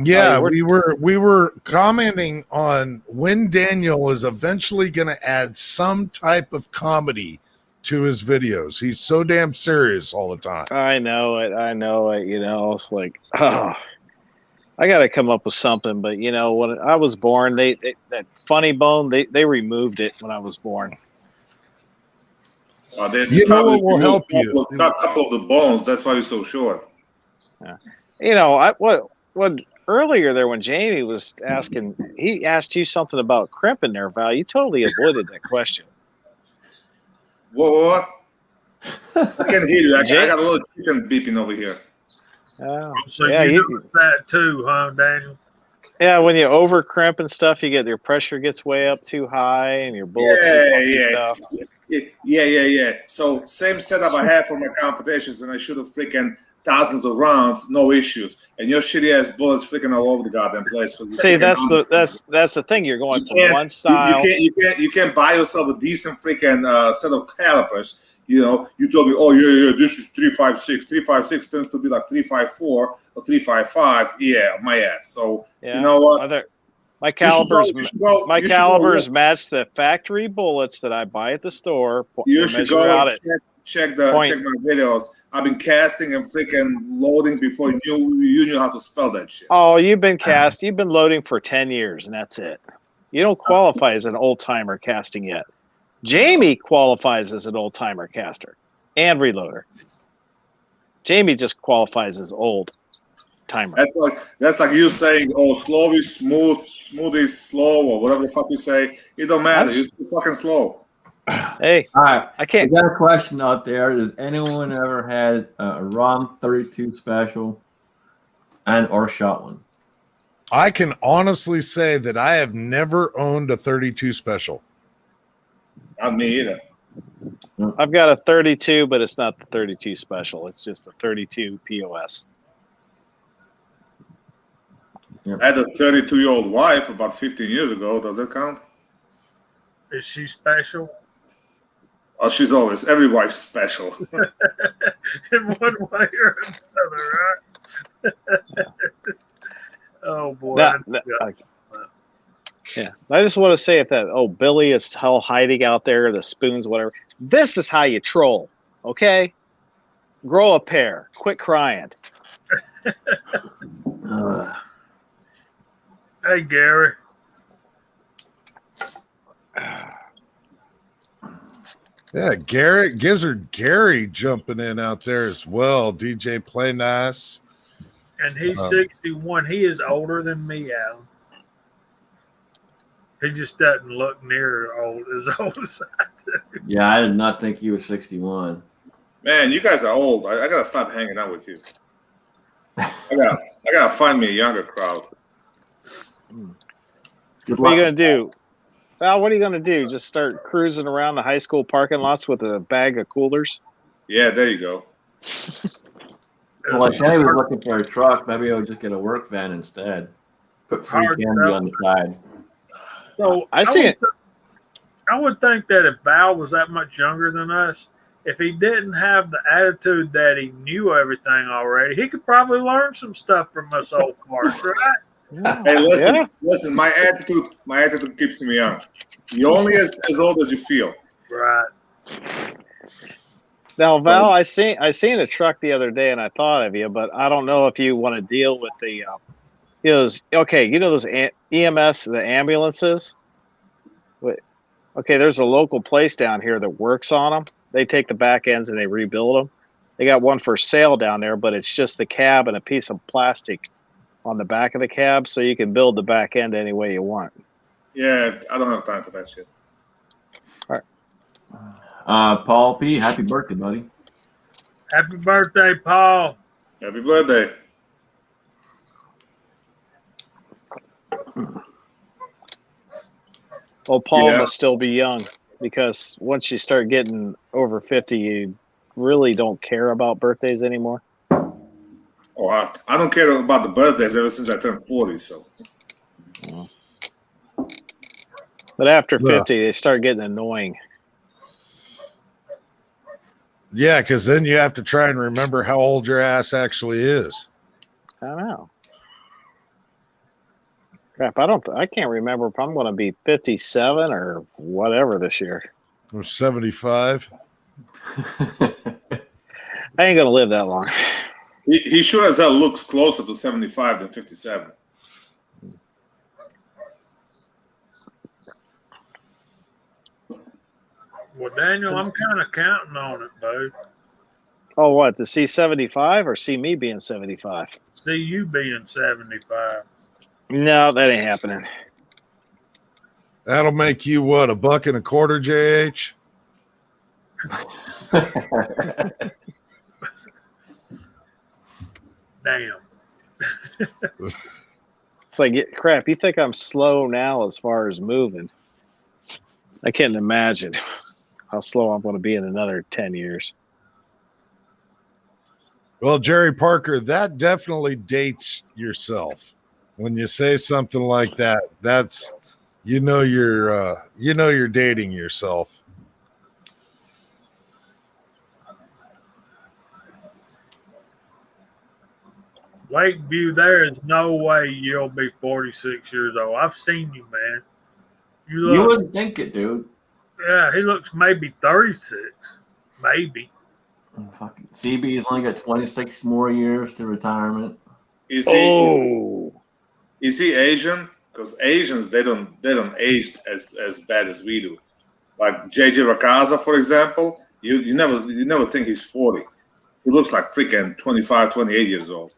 Yeah, Oh, we were commenting on when Daniel is eventually going to add some type of comedy to his videos. He's so damn serious all the time. I know it. I know it. You know, it's like, oh, I got to come up with something. But you know, when I was born, they that funny bone, they removed it when I was born. They You know what will removed help a you? couple of the bones. That's why you're so short. You know, what earlier there when Jamie was asking, he asked you something about crimping there, Val. You totally avoided that question. What? I can hear you. I got a little chicken beeping over here. So Yeah, you you- do that too, huh, Daniel? Yeah, when you over crimp and stuff, your pressure gets way up too high, and your bullets do funky stuff. Yeah. So same setup I had for my competitions, and I shoot a freaking thousands of rounds, no issues. And your shitty ass bullets freaking all over the goddamn place. See, that's the thing. You're going You from can't- one style. You can't buy yourself a decent freaking set of calipers. You know, you told me, oh yeah, this is 3.56. 3.56 tends to be like 3.54 or 3.55. Yeah, my ass. So Yeah. you know what? My You should calibers. go- you should go- My you should go calibers look- match the factory bullets that I buy at the store. You should measure go out and it. check point. my videos. I've been casting and freaking loading before you knew how to spell that shit. Oh, you've been loading for 10 years, and that's it. You don't qualify as an old timer casting yet. Jamie qualifies as an old timer caster and reloader. Jamie just qualifies as old timer. That's like you saying, oh, slow is smooth is slow, or whatever the fuck you say. It don't matter. You're still fucking slow. Hey, All right. I We can't. got a question out there. Has anyone ever had a ROM 32 special and or shot one? I can honestly say that I have never owned a 32 special. Not me either. I've got a 32, but it's not the 32 special. It's just a 32 POS. I had a 32-year-old wife about 15 years ago. Does that count? Is she special? Oh, she's always, every wife's special. In one way or another, right? Oh boy. Yeah. I just want to say if that, Billy is hell hiding out there, the spoons, whatever. This is how you troll, okay? Grow a pair. Quit crying. Hey Gary. Yeah, Gizzard Gary jumping in out there as well. DJ Play Nice. And he's 61. He is older than me, Alan. He just doesn't look near as old as I do. Yeah, I did not think you were 61. Man, you guys are old. I gotta stop hanging out with you. I gotta find me a younger crowd. Good What are you luck. going to do? Val, what are you going to do? Just start cruising around the high school parking lots with a bag of coolers? Yeah, there you go. Well, like Jenny was looking for a truck. Maybe I would just get a work van instead. Put free Hard candy on the side. So I see it. I would think that if Val was that much younger than us, if he didn't have the attitude that he knew everything already, he could probably learn some stuff from us old farts, right? Hey, listen, Yeah. listen. My attitude keeps me young. You're only as old as you feel. Right. Now, Val, I seen a truck the other day, and I thought of you, but I don't know if you want to deal with the, those EMS, the ambulances. Okay, there's a local place down here that works on them. They take the back ends and they rebuild them. They got one for sale down there, but it's just the cab and a piece of plastic on the back of the cab, so you can build the back end any way you want. Yeah, I don't have time for that shit. Paul P, happy birthday, buddy. Happy birthday, Paul. Happy birthday. Well, Paul Yeah. must still be young, because once you start getting over 50, you really don't care about birthdays anymore. Oh, I don't care about the birthdays ever since I turned 40. So But after Yeah. 50, they start getting annoying. Yeah, because then you have to try and remember how old your ass actually is. I don't know. Crap, I can't remember if I'm going to be 57 or whatever this year. I'm 75. I ain't going to live that long. he sure as hell looks closer to 75 than 57. Well, Daniel, I'm kind of counting on it, bud. Oh, what? To see 75 or see me being 75? See you being 75. No, that ain't happening. That'll make you what, $1.25, JH? Damn. It's like, crap, you think I'm slow now as far as moving? I can't imagine how slow I'm going to be in another 10 years. Well, Jerry Parker, that definitely dates yourself. When you say something like that, that's you're dating yourself. Lakeview, there is no way you'll be 46 years old. I've seen you, man. You You look, wouldn't think it, dude. yeah, he looks maybe 36. Maybe. Fucking CB's only got 26 more years to retirement. Is he Oh, is he Asian? Because Asians they don't age as bad as we do. Like JJ Rakaza, for example, you never think he's 40. He looks like freaking 25, 28 years old.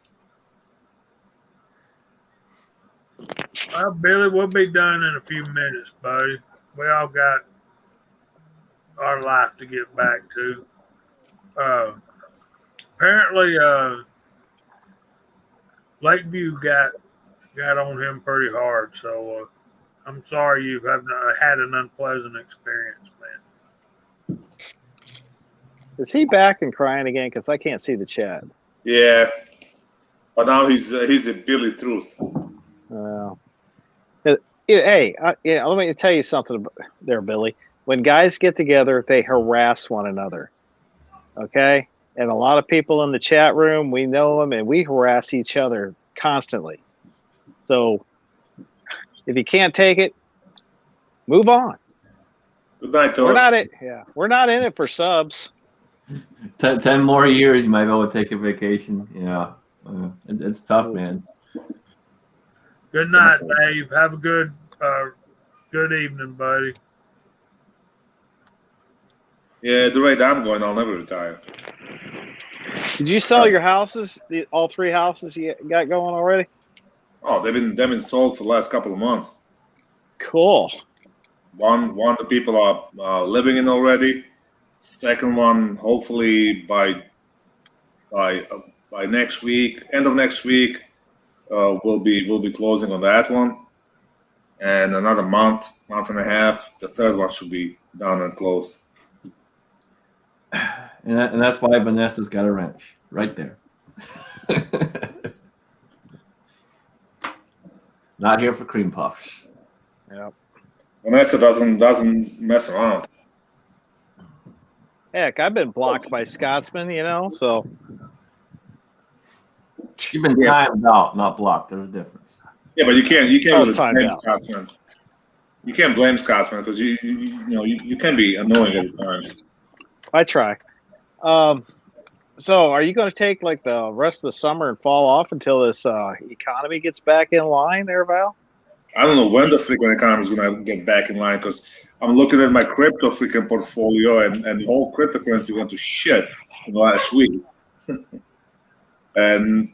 Well, Billy, we'll be done in a few minutes, buddy. We all got our life to get back to. Apparently, Lakeview got on him pretty hard. So I'm sorry you have not had an unpleasant experience, man. is he back and crying again? Because I can't see the chat. Yeah, but now he's a Billy Truth. Hey, let me tell you something there, Billy. When guys get together, they harass one another. Okay? And a lot of people in the chat room, we know them, and we harass each other constantly. So if you can't take it, move on. Good night, We're Torch. we're not in it for subs. 10 more years, you might be able to take a vacation. Yeah. It's tough, man. Good night, Dave. Have a good evening, buddy. Yeah, at the rate I'm going, I'll never retire. Did you sell your houses? All 3 houses you got going already? Oh, they've been sold for the last couple of months. Cool. One the people are living in already. Second one, hopefully by next week, end of next week, we'll be closing on that one. And another month and a half, the third one should be done and closed. And that's why Vanessa's got a wrench right there. Not here for cream puffs. Yeah. Vanessa doesn't mess around. Heck, I've been blocked by Scotsman, so You've been timed out, not blocked. There's a difference. Yeah, but you can't Oh, really timed blame out. Scotsman. You can't blame Scotsman because you can be annoying at times. I try. So are you going to take like the rest of the summer and fall off until this economy gets back in line there, Val? I don't know when the freaking economy is gonna get back in line because I'm looking at my crypto freaking portfolio and the whole cryptocurrency went to shit in the last week. And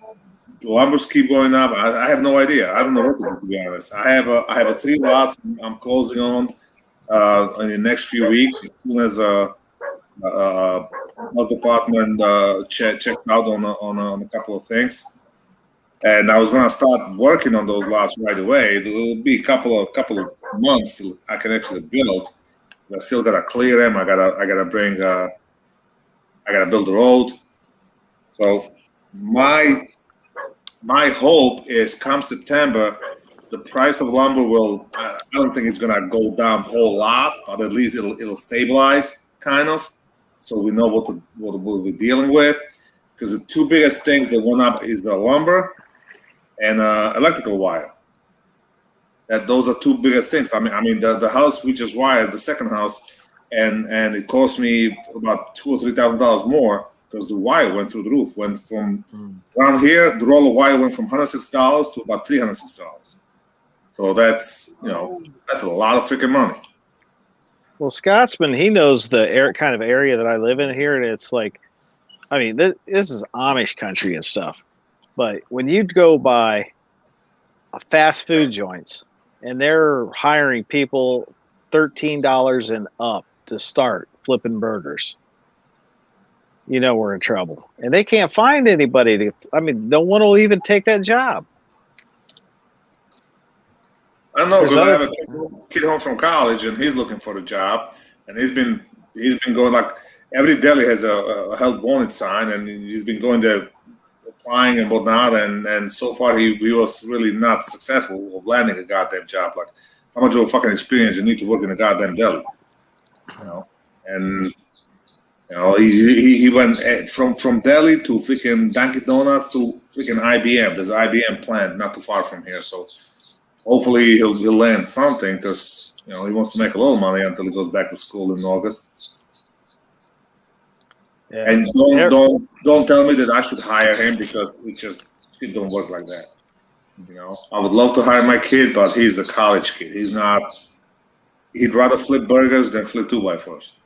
the lumbers keep going up. I have no idea. I don't know what to do, to be honest. I have a 3 lots I'm closing on in the next few weeks as soon as health department checks out on a couple of things. And I was gonna start working on those lots right away. It'll be a couple of months till I can actually build. I still gotta clear them. I gotta build the road. So my hope is come September, the price of lumber will. I don't think it's gonna go down a whole lot, but at least it'll stabilize kind of. So we know what we're dealing with. Because the two biggest things that went up is the lumber and electrical wire. Those are two biggest things. I mean the house we just wired, the second house, and it cost me about $2,000 or $3,000 more because the wire went through the roof. Went from around here, the roll of wire went from $106 to about $306. So that's a lot of freaking money. Well, Scotsman, he knows the kind of area that I live in here, and it's like, I mean, this is Amish country and stuff. But when you go by a fast food joints and they're hiring people $13 and up to start flipping burgers, you know we're in trouble. And they can't find anybody no one will even take that job. I don't know because I have There's a kid home from college and he's looking for a job, and he's been going like every deli has a health wanted sign, and he's been going there applying and whatnot, and so far he was really not successful of landing a goddamn job. Like how much of a fucking experience you need to work in a goddamn deli, And he went from deli to freaking Dunkin' Donuts to freaking IBM. There's an IBM plant not too far from here, so hopefully he'll land something because he wants to make a lot of money until he goes back to school in August. Yeah. And don't tell me that I should hire him because it don't work like that. I would love to hire my kid, but he's a college kid. He's not. He'd rather flip burgers than flip 2x4s.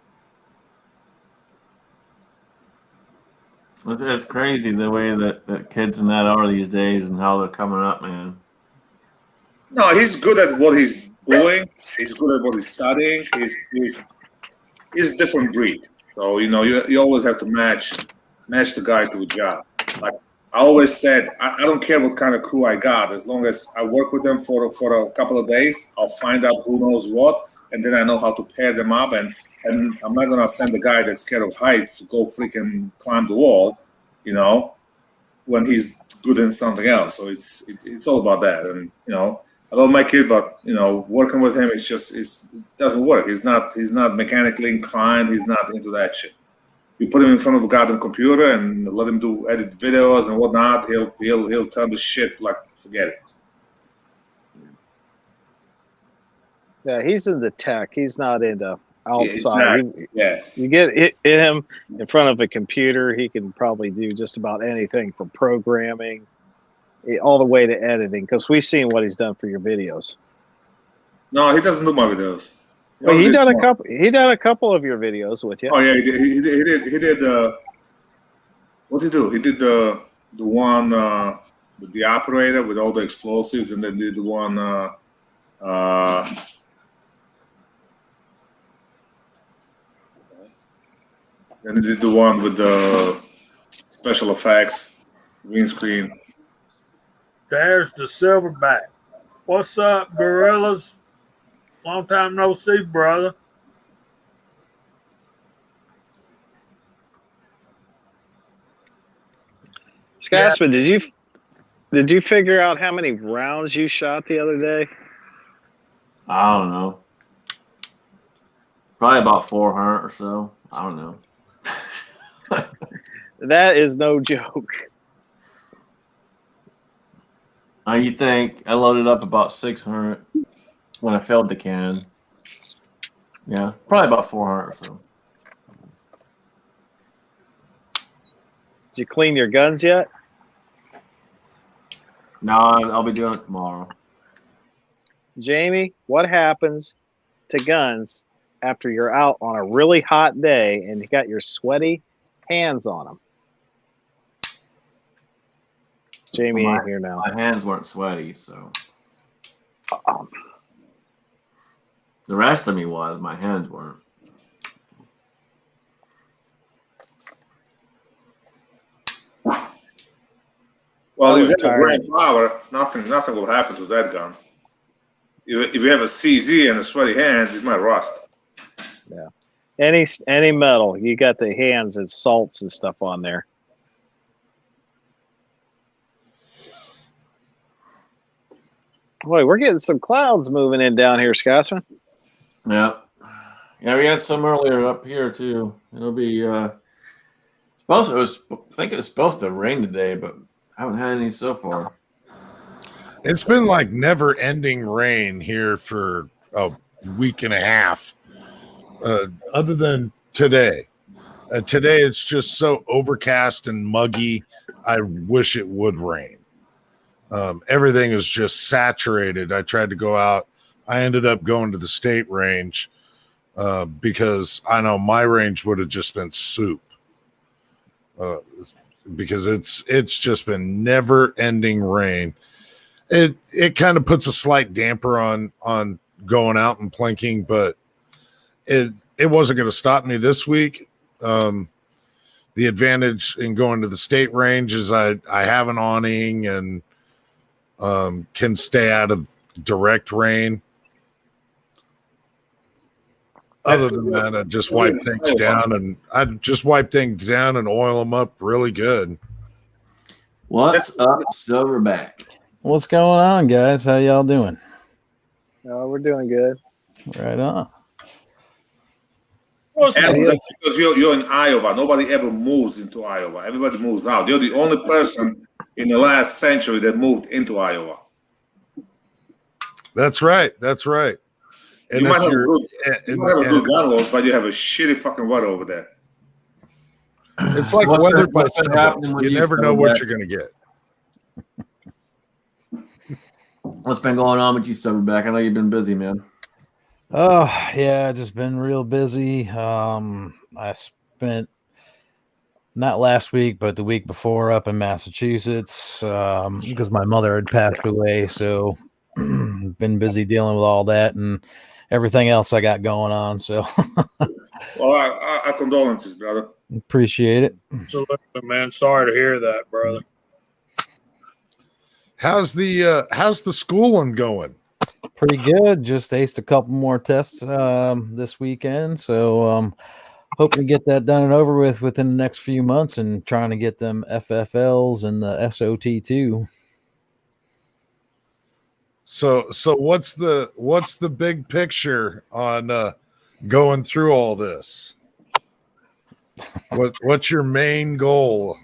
It's crazy the way that kids and that are these days and how they're coming up, man. No, he's good at what he's doing. He's good at what he's studying. He's a different breed. So you always have to match the guy to a job. Like I always said, I don't care what kind of crew I got, as long as I work with them for a couple of days. I'll find out who knows what, and then I know how to pair them up. And I'm not gonna send the guy that's scared of heights to go freaking climb the wall, when he's good in something else. So it's all about that. And I love my kid, but working with him, it doesn't work. He's not mechanically inclined. He's not into that shit. You put him in front of a goddamn computer and let him do edit videos and whatnot. He'll turn the shit like forget it. Yeah, he's into tech. He's not into outside. Exactly. Yes. You get him in front of a computer, he can probably do just about anything from programming all the way to editing, because we've seen what he's done for your videos. No, he doesn't do my videos. Well, he done a couple of your videos with you. Oh yeah, he did. What did he do? He did the one with the operator with all the explosives, and then did the one. Then he did the one with the special effects, green screen. There's the silverback. What's up, gorillas? Long time no see, brother. Scotsman, did you figure out how many rounds you shot the other day? I don't know. Probably about 400 or so. I don't know. That is no joke. You think I loaded up about 600 when I filled the can. Yeah, probably about 400 or so. Did you clean your guns yet? No, I'll be doing it tomorrow. Jamie, what happens to guns after you're out on a really hot day and you got your sweaty hands on them? Jamie ain't here now. My hands weren't sweaty, so the rest of me was. My hands weren't. Well, I if was you have a tired. brain power, nothing will happen to that gun. If you have a CZ and a sweaty hands, it might rust. Any metal, you got the hands and salts and stuff on there. Boy, we're getting some clouds moving in down here, Scotsman. Yeah, we had some earlier up here too. It'll be supposed. I think it was supposed to rain today, but I haven't had any so far. It's been like never-ending rain here for a week and a half. Other than today. Today it's just so overcast and muggy. I wish it would rain. Everything is just saturated. I tried to go out. I ended up going to the state range because I know my range would have just been soup. Because it's just been never-ending rain. It kind of puts a slight damper on going out and plinking, but it wasn't going to stop me this week. The advantage in going to the state range is I have an awning and can stay out of direct rain. Other than that, I just wipe things down and oil them up really good. What's up, Silverback? What's going on, guys? How y'all doing? Oh, we're doing good. Right on. And that's because you're in Iowa. Nobody ever moves into Iowa. Everybody moves out. You're the only person in the last century that moved into Iowa. That's right. That's right. And You might have if a good gun laws, but you have a shitty fucking weather over there. it's like What's weather been- by what's been Simba. happening with You you, never know what Silverback? you're going to get. What's been going on with you, Silverback? I know you've been busy, man. Oh, yeah, just been real busy. I spent not last week, but the week before up in Massachusetts because my mother had passed away. So been busy dealing with all that and everything else I got going on. So Well, our condolences, brother. appreciate it. Absolutely, man. Sorry to hear that, brother. How's the schooling going? Pretty good. Just aced a couple more tests this weekend. So hoping to get that done and over with within the next few months and trying to get them FFLs and the SOT too. So what's the big picture on going through all this? What's your main goal?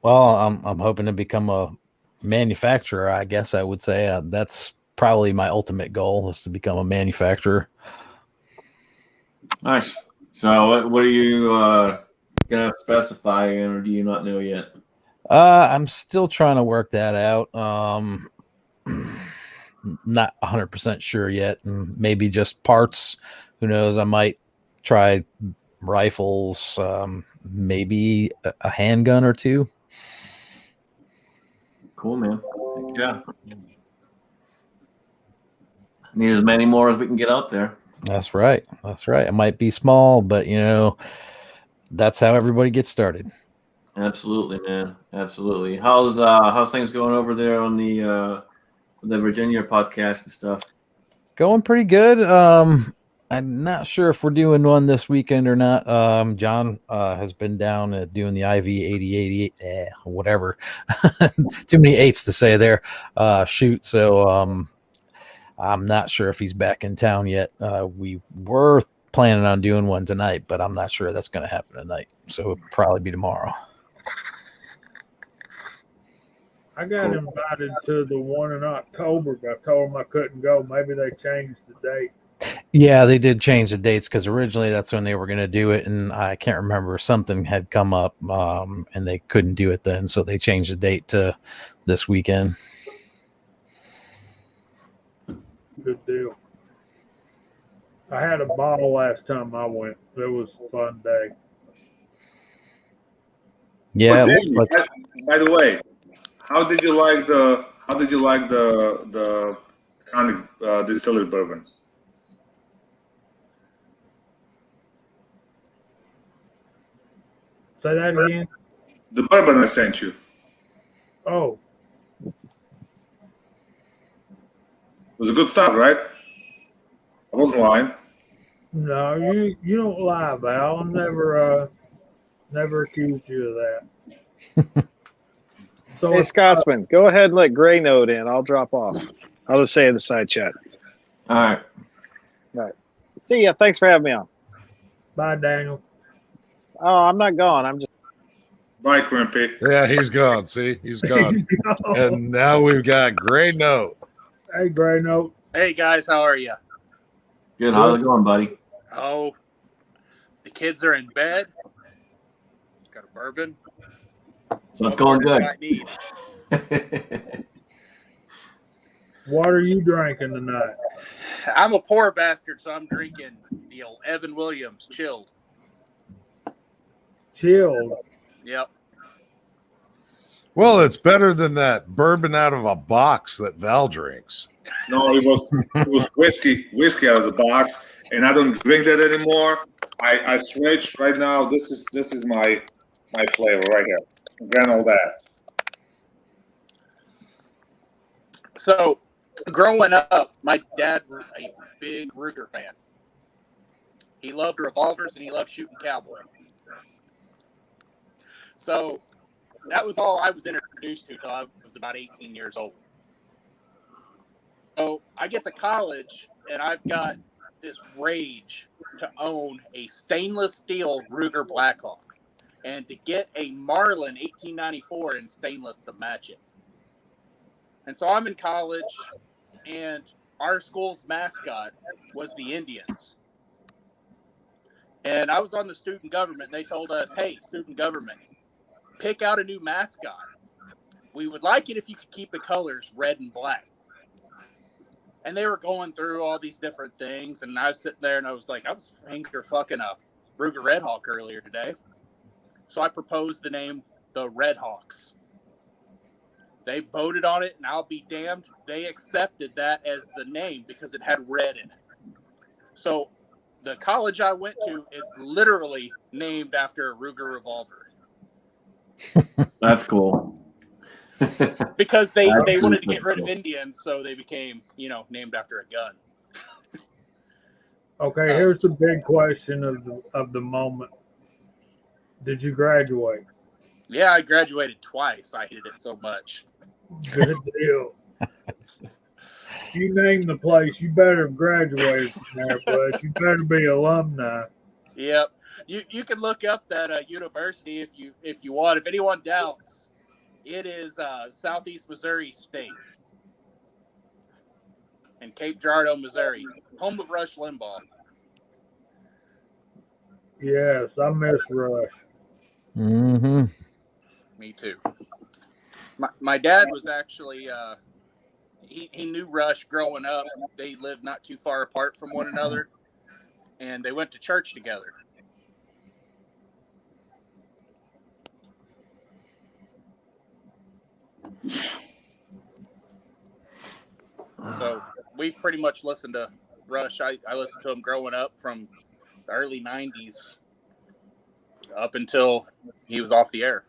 Well, I'm hoping to become a manufacturer, I guess I would say. That's probably my ultimate goal is to become a manufacturer. Nice. So, what are you gonna specify, or do you not know yet? I'm still trying to work that out. Not 100% sure yet. Maybe just parts. Who knows? I might try rifles, maybe a handgun or two. Cool, man. Yeah. Need as many more as we can get out there. That's right. That's right. It might be small, but that's how everybody gets started. Absolutely, man. Absolutely. How's things going over there on the Virginia podcast and stuff? Going pretty good. I'm not sure if we're doing one this weekend or not. John has been down doing the IV 8088, whatever. Too many eights to say there. Shoot. So I'm not sure if he's back in town yet. We were planning on doing one tonight, but I'm not sure that's going to happen tonight. So it'll probably be tomorrow. I got invited to the one in October, but I told them I couldn't go. Maybe they changed the date. Yeah, they did change the dates because originally that's when they were going to do it, and I can't remember, something had come up, and they couldn't do it then, so they changed the date to this weekend. Good deal. I had a ball last time I went. It was a fun day. Yeah, But it looks Danny, like by the way, how did you like the Conic distillery bourbon? Say that again. The bourbon I sent you. Oh, It was a good stuff, right? I wasn't lying. no, you don't lie, Val. I never accused you of that. So Hey, Scotsman, go ahead and let Gray know it in. I'll drop off. I'll just say in the side chat. All right. See ya. Thanks for having me on. bye, Daniel. Oh, I'm not going. I'm just. Bye, Crimpy. Yeah, he's gone. See, he's gone. And now we've got Gray Note. Hey, Gray Note. Hey guys, how are you? Good. How's it going, buddy? Oh, the kids are in bed. Got a bourbon. So it's What going more good. does I need? What are you drinking tonight? I'm a poor bastard, so I'm drinking the old Evan Williams chilled. Chilled. Yep. Well, it's better than that bourbon out of a box that Val drinks. No, it was whiskey out of the box, and I don't drink that anymore. I switched right now. This is my flavor right here. Grand all that. So, growing up, my dad was a big Ruger fan. He loved revolvers and he loved shooting cowboy. So, that was all I was introduced to until I was about 18 years old. So, I get to college and I've got this rage to own a stainless steel Ruger Blackhawk and to get a Marlin 1894 in stainless to match it. And so I'm in college, and our school's mascot was the Indians. And I was on the student government, and they told us, hey, student government, pick out a new mascot. We would like it if you could keep the colors red and black. And they were going through all these different things, and I was sitting there, and I was like, I was finger fucking a Ruger Red Hawk earlier today. So I proposed the name the Red Hawks. They voted on it, and I'll be damned, they accepted that as the name because it had red in it. So the college I went to is literally named after a Ruger revolver. That's cool. Because they That's wanted to super get rid of cool. Indians, so they became, named after a gun. Okay, here's the big question of the moment. Did you graduate? Yeah, I graduated twice. I hated it so much. Good deal. You name the place, you better have graduated from there, but you better be alumni. Yep. You can look up that university if you want. If anyone doubts, it is Southeast Missouri State in Cape Girardeau, Missouri, home of Rush Limbaugh. Yes, I miss Rush. mm-hmm. Me too. My dad was actually he knew Rush growing up. They lived not too far apart from one another, and they went to church together. So we've pretty much listened to Rush. I listened to him growing up from the early 90s up until he was off the air.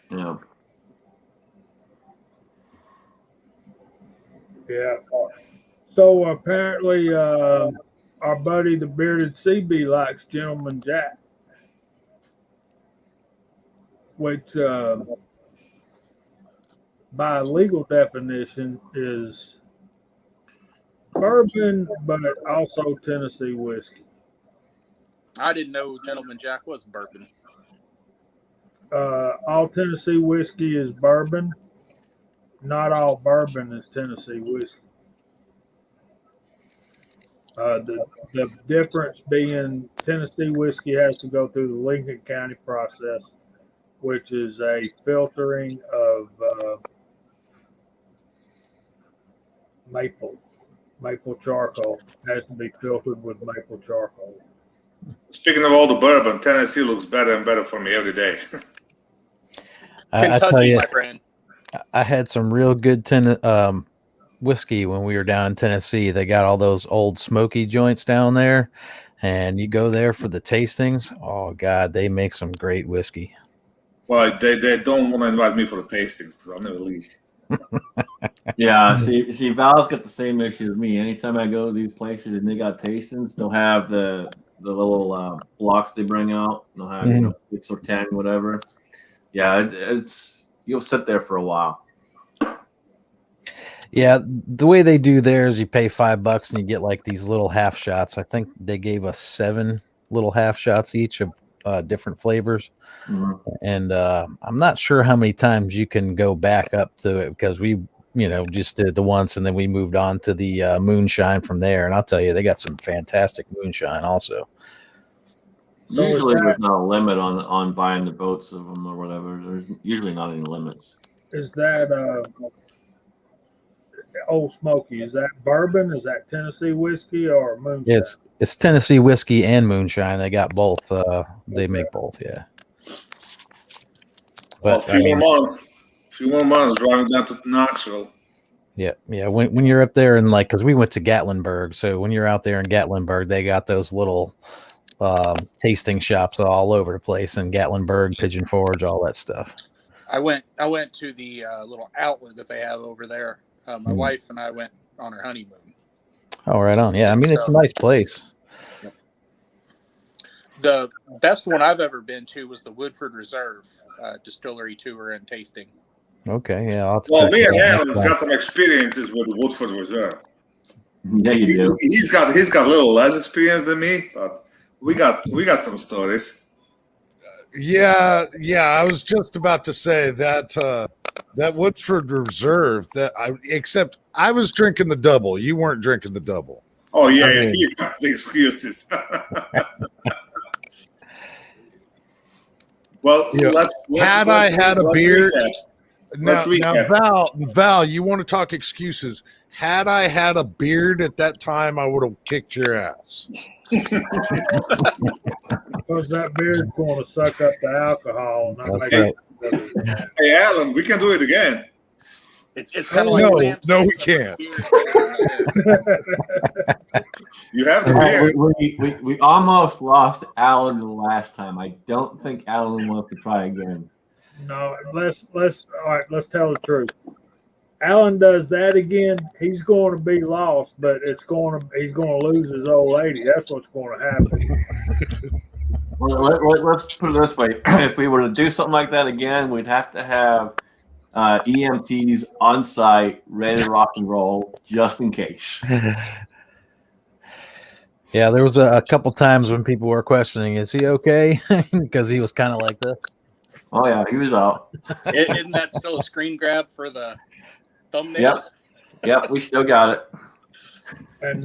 Yeah. Yeah. So apparently, our buddy the bearded CB likes Gentleman Jack, which by legal definition is bourbon, but also Tennessee whiskey. I didn't know Gentleman Jack was bourbon. All Tennessee whiskey is bourbon, not all bourbon is Tennessee whiskey. The difference being Tennessee whiskey has to go through the Lincoln County process, which is a filtering of maple charcoal. It has to be filtered with maple charcoal. Speaking of all the bourbon, Tennessee looks better and better for me every day. I tell Kentucky, you, my friend. I had some real good whiskey when we were down in Tennessee. They got all those old smoky joints down there, and you go there for the tastings. Oh God, they make some great whiskey. Well, they don't want to invite me for the tastings because I'll never leave. Yeah, see, Val's got the same issue as me. Anytime I go to these places and they got tastings, they'll have the little blocks they bring out. They'll have 6 or 10, whatever. Yeah, it's you'll sit there for a while. Yeah, the way they do theirs, you pay $5 and you get like these little half shots. I think they gave us 7 little half shots each of different flavors. Mm-hmm. And I'm not sure how many times you can go back up to it because we, just did it the once and then we moved on to the moonshine from there. And I'll tell you, they got some fantastic moonshine also. So Usually is that- there's not a limit on buying the boats of them or whatever. There's usually not any limits. Is that Old Smoky? Is that bourbon? Is that Tennessee whiskey or moonshine? It's Tennessee whiskey and moonshine. They got both. They make both. Yeah. Well, But a few more months driving down to Knoxville. Yeah. When you're up there and because we went to Gatlinburg, so when you're out there in Gatlinburg, they got those little tasting shops all over the place in Gatlinburg, Pigeon Forge, all that stuff. I went to the little outlet that they have over there. My wife and I went on our honeymoon. Oh, right on. Yeah, I mean it's a nice place. The best one I've ever been to was the Woodford Reserve distillery tour and tasting. Okay, yeah. I'll have to Well, check me it and out Alan's next time. got some experiences with Woodford Reserve. Yeah, you do. He's got a little less experience than me, but we got some stories. Yeah. I was just about to say that that Woodford Reserve except I was drinking the double. You weren't drinking the double. Oh yeah, I yeah. mean- He got the excuses. Well, Yeah. Had I had a beer- Now, recap. Val, you want to talk excuses? Had I had a beard at that time, I would have kicked your ass. Because that beer's going to suck up the alcohol. And not That's make right. Hey, Alan, we can do it again. It's kind of like No, we Sam's- can't. You have the beer. We almost lost Alan the last time. I don't think Alan wants to try again. No, let's tell the truth. Alan does that again, he's going to be lost, but he's going to lose his old lady. That's what's going to happen. Well, let's put it this way: if we were to do something like that again, we'd have to have EMTs on site, ready to rock and roll, just in case. Yeah, there was a couple times when people were questioning, is he okay? Because he was kind of like this. Oh yeah, he was out. Isn't that still a screen grab for the thumbnail? Yep, we still got it. And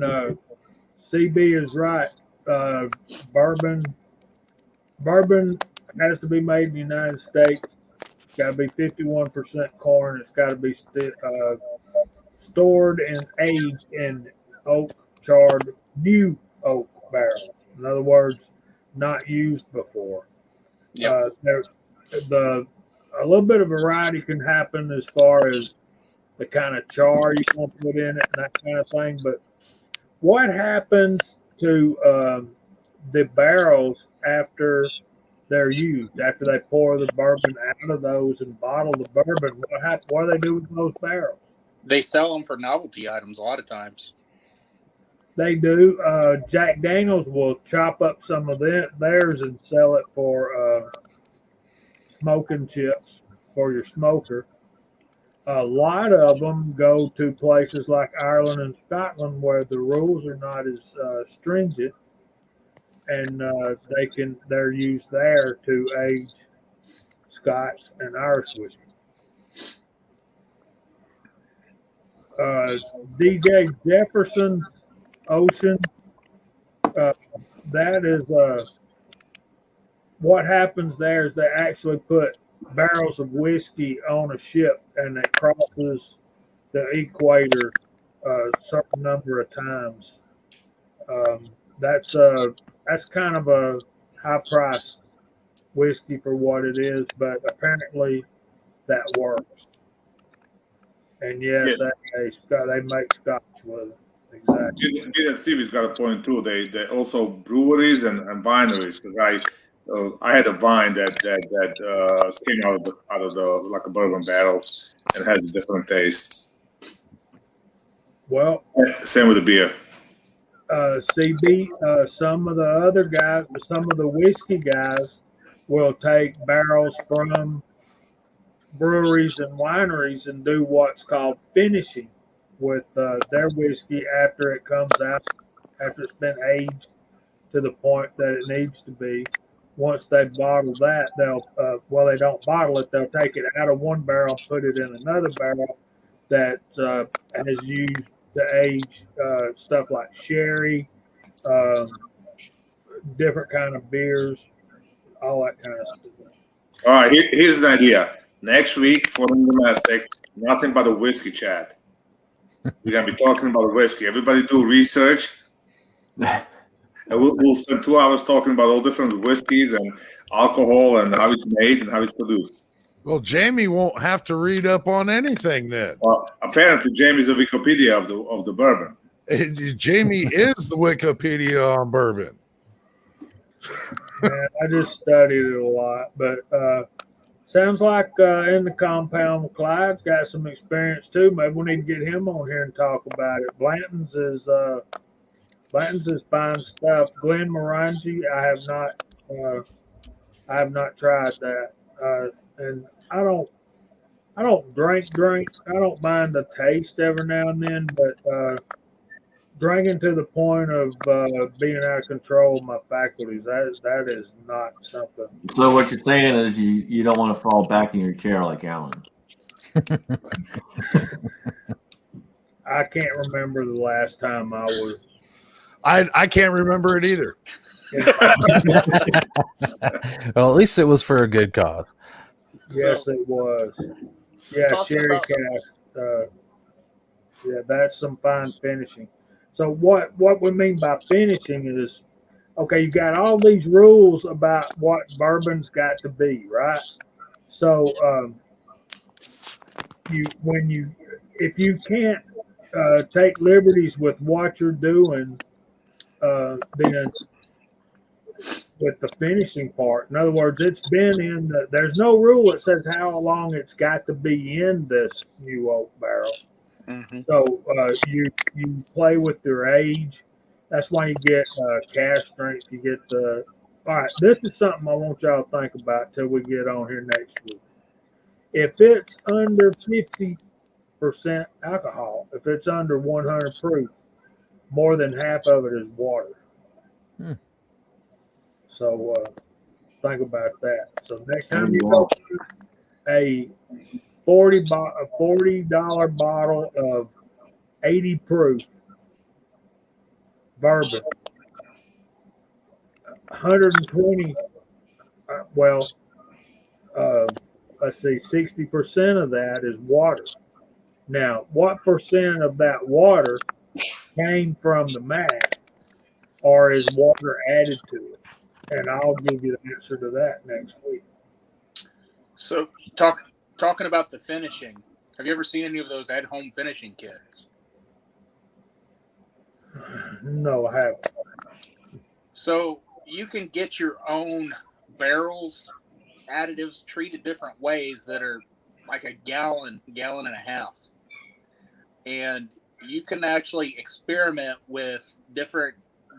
CB is right. Bourbon has to be made in the United States. It's got to be 51% corn. It's got to be stored and aged in charred new oak barrels. In other words, not used before. Yeah. A little bit of variety can happen as far as the kind of char you want to put in it and that kind of thing. But what happens to the barrels after they're used, after they pour the bourbon out of those and bottle the bourbon? What do they do with those barrels? They sell them for novelty items a lot of times. They do. Jack Daniels will chop up some of theirs and sell it for smoking chips for your smoker. A lot of them go to places like Ireland and Scotland where the rules are not as stringent, and they're used there to age Scotch and Irish whiskey. DJ Jefferson's Ocean. That is what happens there is they actually put barrels of whiskey on a ship and it crosses the equator a certain number of times. That's kind of a high price whiskey for what it is, but apparently that works. And yes, they make scotch with it. Exactly. Stevie's got a point too. They also breweries and wineries, because I had a wine that came out of the like a bourbon barrels and has a different taste. Well, same with the beer. CB, some of the other guys, some of the whiskey guys will take barrels from breweries and wineries and do what's called finishing with their whiskey after it comes out, after it's been aged to the point that it needs to be. Once they bottle that, they don't bottle it, they'll take it out of one barrel, put it in another barrel that has used to age stuff like sherry, different kind of beers, all that kind of stuff. All right, here's an idea. Next week for the domestic, nothing but a whiskey chat. We're gonna be talking about whiskey. Everybody do research. And we'll spend 2 hours talking about all different whiskeys and alcohol and how it's made and how it's produced. Well, Jamie won't have to read up on anything then. Well, apparently Jamie's a Wikipedia of the bourbon. Jamie is the Wikipedia on bourbon. Man, I just studied it a lot, but sounds like in the compound, Clyde's got some experience too. Maybe we need to get him on here and talk about it. Blanton's is fine stuff. Glen Morangi, I have not tried that, and I don't drink. I don't mind the taste every now and then, but drinking to the point of being out of control of my faculties, that is not something. So what you're saying is you don't want to fall back in your chair like Alan. I can't remember the last time I was. I can't remember it either. Well, at least it was for a good cause. Yes, it was. Yeah, sherry cask. Yeah, that's some fine finishing. So what we mean by finishing is, okay, you got all these rules about what bourbon's got to be, right? So if you can't take liberties with what you're doing, then with the finishing part, in other words, it's been in there's no rule that says how long it's got to be in this new oak barrel. Mm-hmm. So you play with your age. That's why you get cask strength. You get the. All right, this is something I want y'all to think about till we get on here next week. If it's under 50% alcohol, if it's under 100 proof, more than half of it is water. So think about that. So next time you go to a $40 bottle of 80 proof bourbon, 120. Let's see, 60% of that is water. Now, what percent of that water came from the mash, or is water added to it? And I'll give you the answer to that next week. So, talking about the finishing, have you ever seen any of those at-home finishing kits? No, I haven't. So you can get your own barrels, additives treated different ways that are like a gallon and a half. And you can actually experiment with different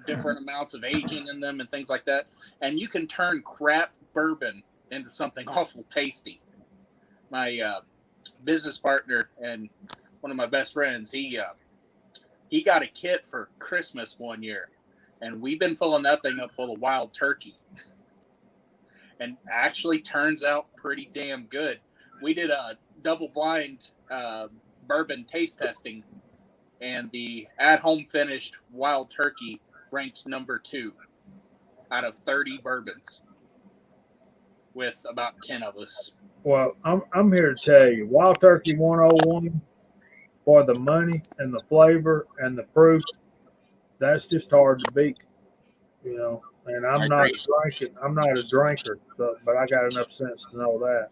amounts of aging in them and things like that. And you can turn crap bourbon into something awful tasty. My business partner and one of my best friends, he got a kit for Christmas one year, and we've been filling that thing up full of wild turkey. And actually turns out pretty damn good. We did a double blind bourbon taste testing, and the at-home finished Wild Turkey ranked number 2 out of 30 bourbons, with about 10 of us. Well, I'm here to tell you, Wild Turkey 101 for the money and the flavor and the proof, that's just hard to beat, you know. And I'm not a drinker, so but I got enough sense to know that.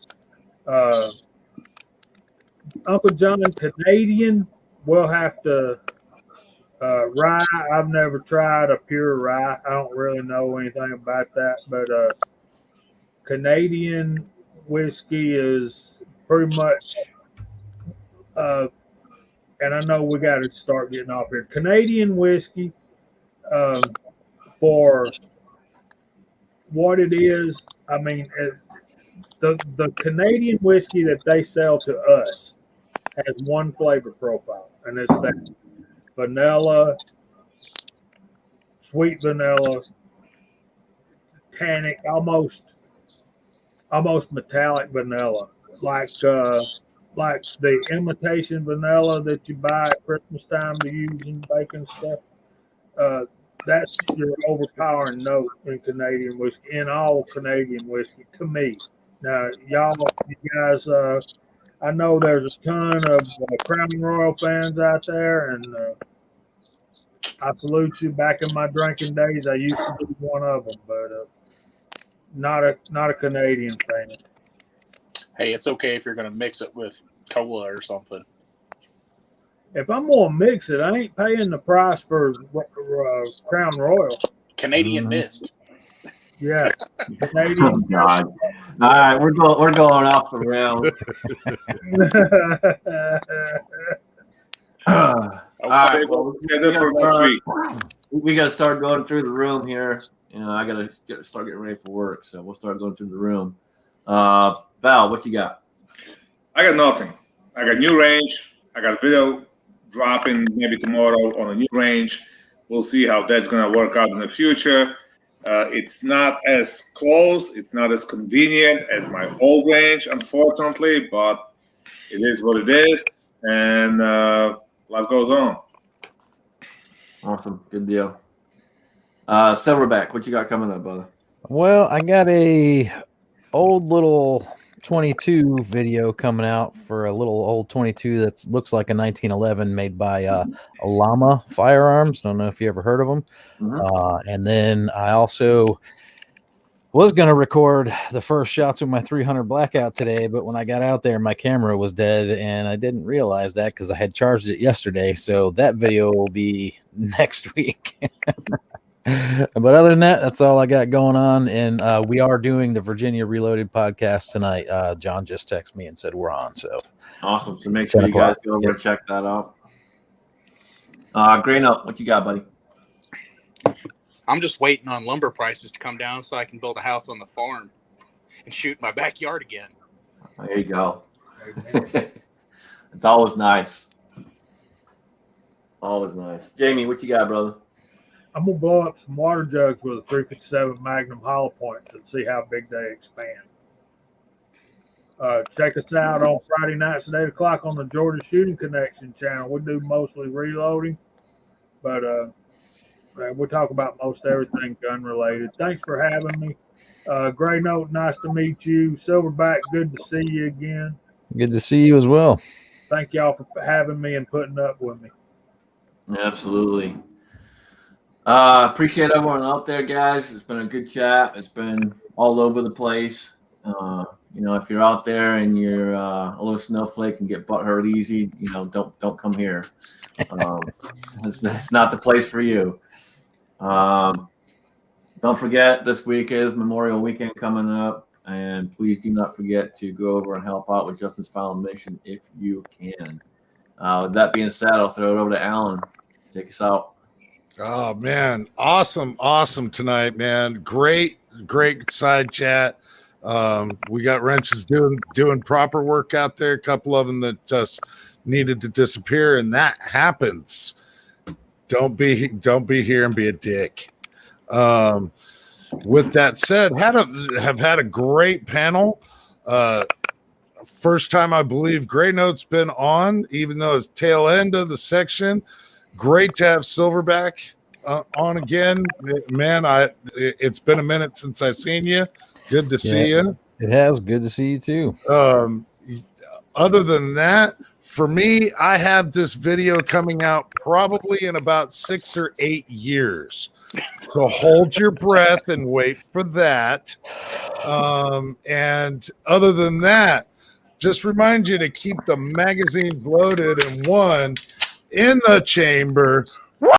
Uncle John, Canadian, we'll have to rye. I've never tried a pure rye. I don't really know anything about that, but Canadian whiskey is pretty much, and I know we got to start getting off here. Canadian whiskey, for what it is, I mean, the Canadian whiskey that they sell to us has one flavor profile, and it's that vanilla, sweet vanilla, tannic, almost metallic vanilla, like the imitation vanilla that you buy at Christmas time to use in baking stuff. That's your overpowering note in Canadian whiskey, in all Canadian whiskey, to me. Now, you guys, I know there's a ton of Crown Royal fans out there, and I salute you. Back in my drinking days, I used to be one of them, but not a Canadian fan. Hey, it's okay if you're going to mix it with cola or something. If I'm going to mix it, I ain't paying the price for Crown Royal. Canadian Mist. Yeah. Canadian. Oh, God. All right, we're going off the rails. All right, well, we got to start going through the room here. You know, I got to start getting ready for work, so we'll start going through the room. Val, what you got? I got nothing. I got new range. I got a video dropping maybe tomorrow on a new range. We'll see how that's going to work out in the future. It's not as close. It's not as convenient as my old range, unfortunately, but it is what it is. And life goes on. Awesome. Good deal. Silverback, what you got coming up, brother? Well, I got a old little 22 video coming out for a little old 22 that looks like a 1911 made by Alama Firearms. Don't know if you ever heard of them. Mm-hmm. And then I also was going to record the first shots with my 300 Blackout today, but when I got out there, my camera was dead, and I didn't realize that because I had charged it yesterday. So that video will be next week. But other than that, that's all I got going on. And we are doing the Virginia Reloaded podcast tonight. John just texted me and said we're on. So awesome. So make sure you guys go over and check that out. Gray Note, what you got, buddy? I'm just waiting on lumber prices to come down so I can build a house on the farm and shoot in my backyard again. There you go. It's always nice. Always nice. Jamie, what you got, brother? I'm going to blow up some water jugs with a 357 Magnum hollow points and see how big they expand. Check us out on Friday nights at 8 o'clock on the Georgia Shooting Connection channel. We do mostly reloading, but we talk about most everything gun related. Thanks for having me. Gray Note, nice to meet you. Silverback, good to see you again. Good to see you as well. Thank y'all for having me and putting up with me. Absolutely. Appreciate everyone out there, guys. It's been a good chat. It's been all over the place. If you're out there and you're a little snowflake and get butthurt easy, don't come here. It's not the place for you. Don't forget, this week is Memorial Weekend coming up, and please do not forget to go over and help out with Justin's Final Mission if you can. With that being said, I'll throw it over to Alan. Take us out. Oh man, awesome tonight, man. Great side chat. We got wrenches doing proper work out there. A couple of them that just needed to disappear, and that happens. Don't be here and be a dick. With that said, have had a great panel. First time I believe Gray Note's been on, even though it's tail end of the section. Great to have Silverback on again, man. It's been a minute since I've seen you. Good to see you. It has. Good to see you too. Other than that, for me, I have this video coming out probably in about 6 or 8 years. So hold your breath and wait for that. And other than that, just remind you to keep the magazines loaded and one in the chamber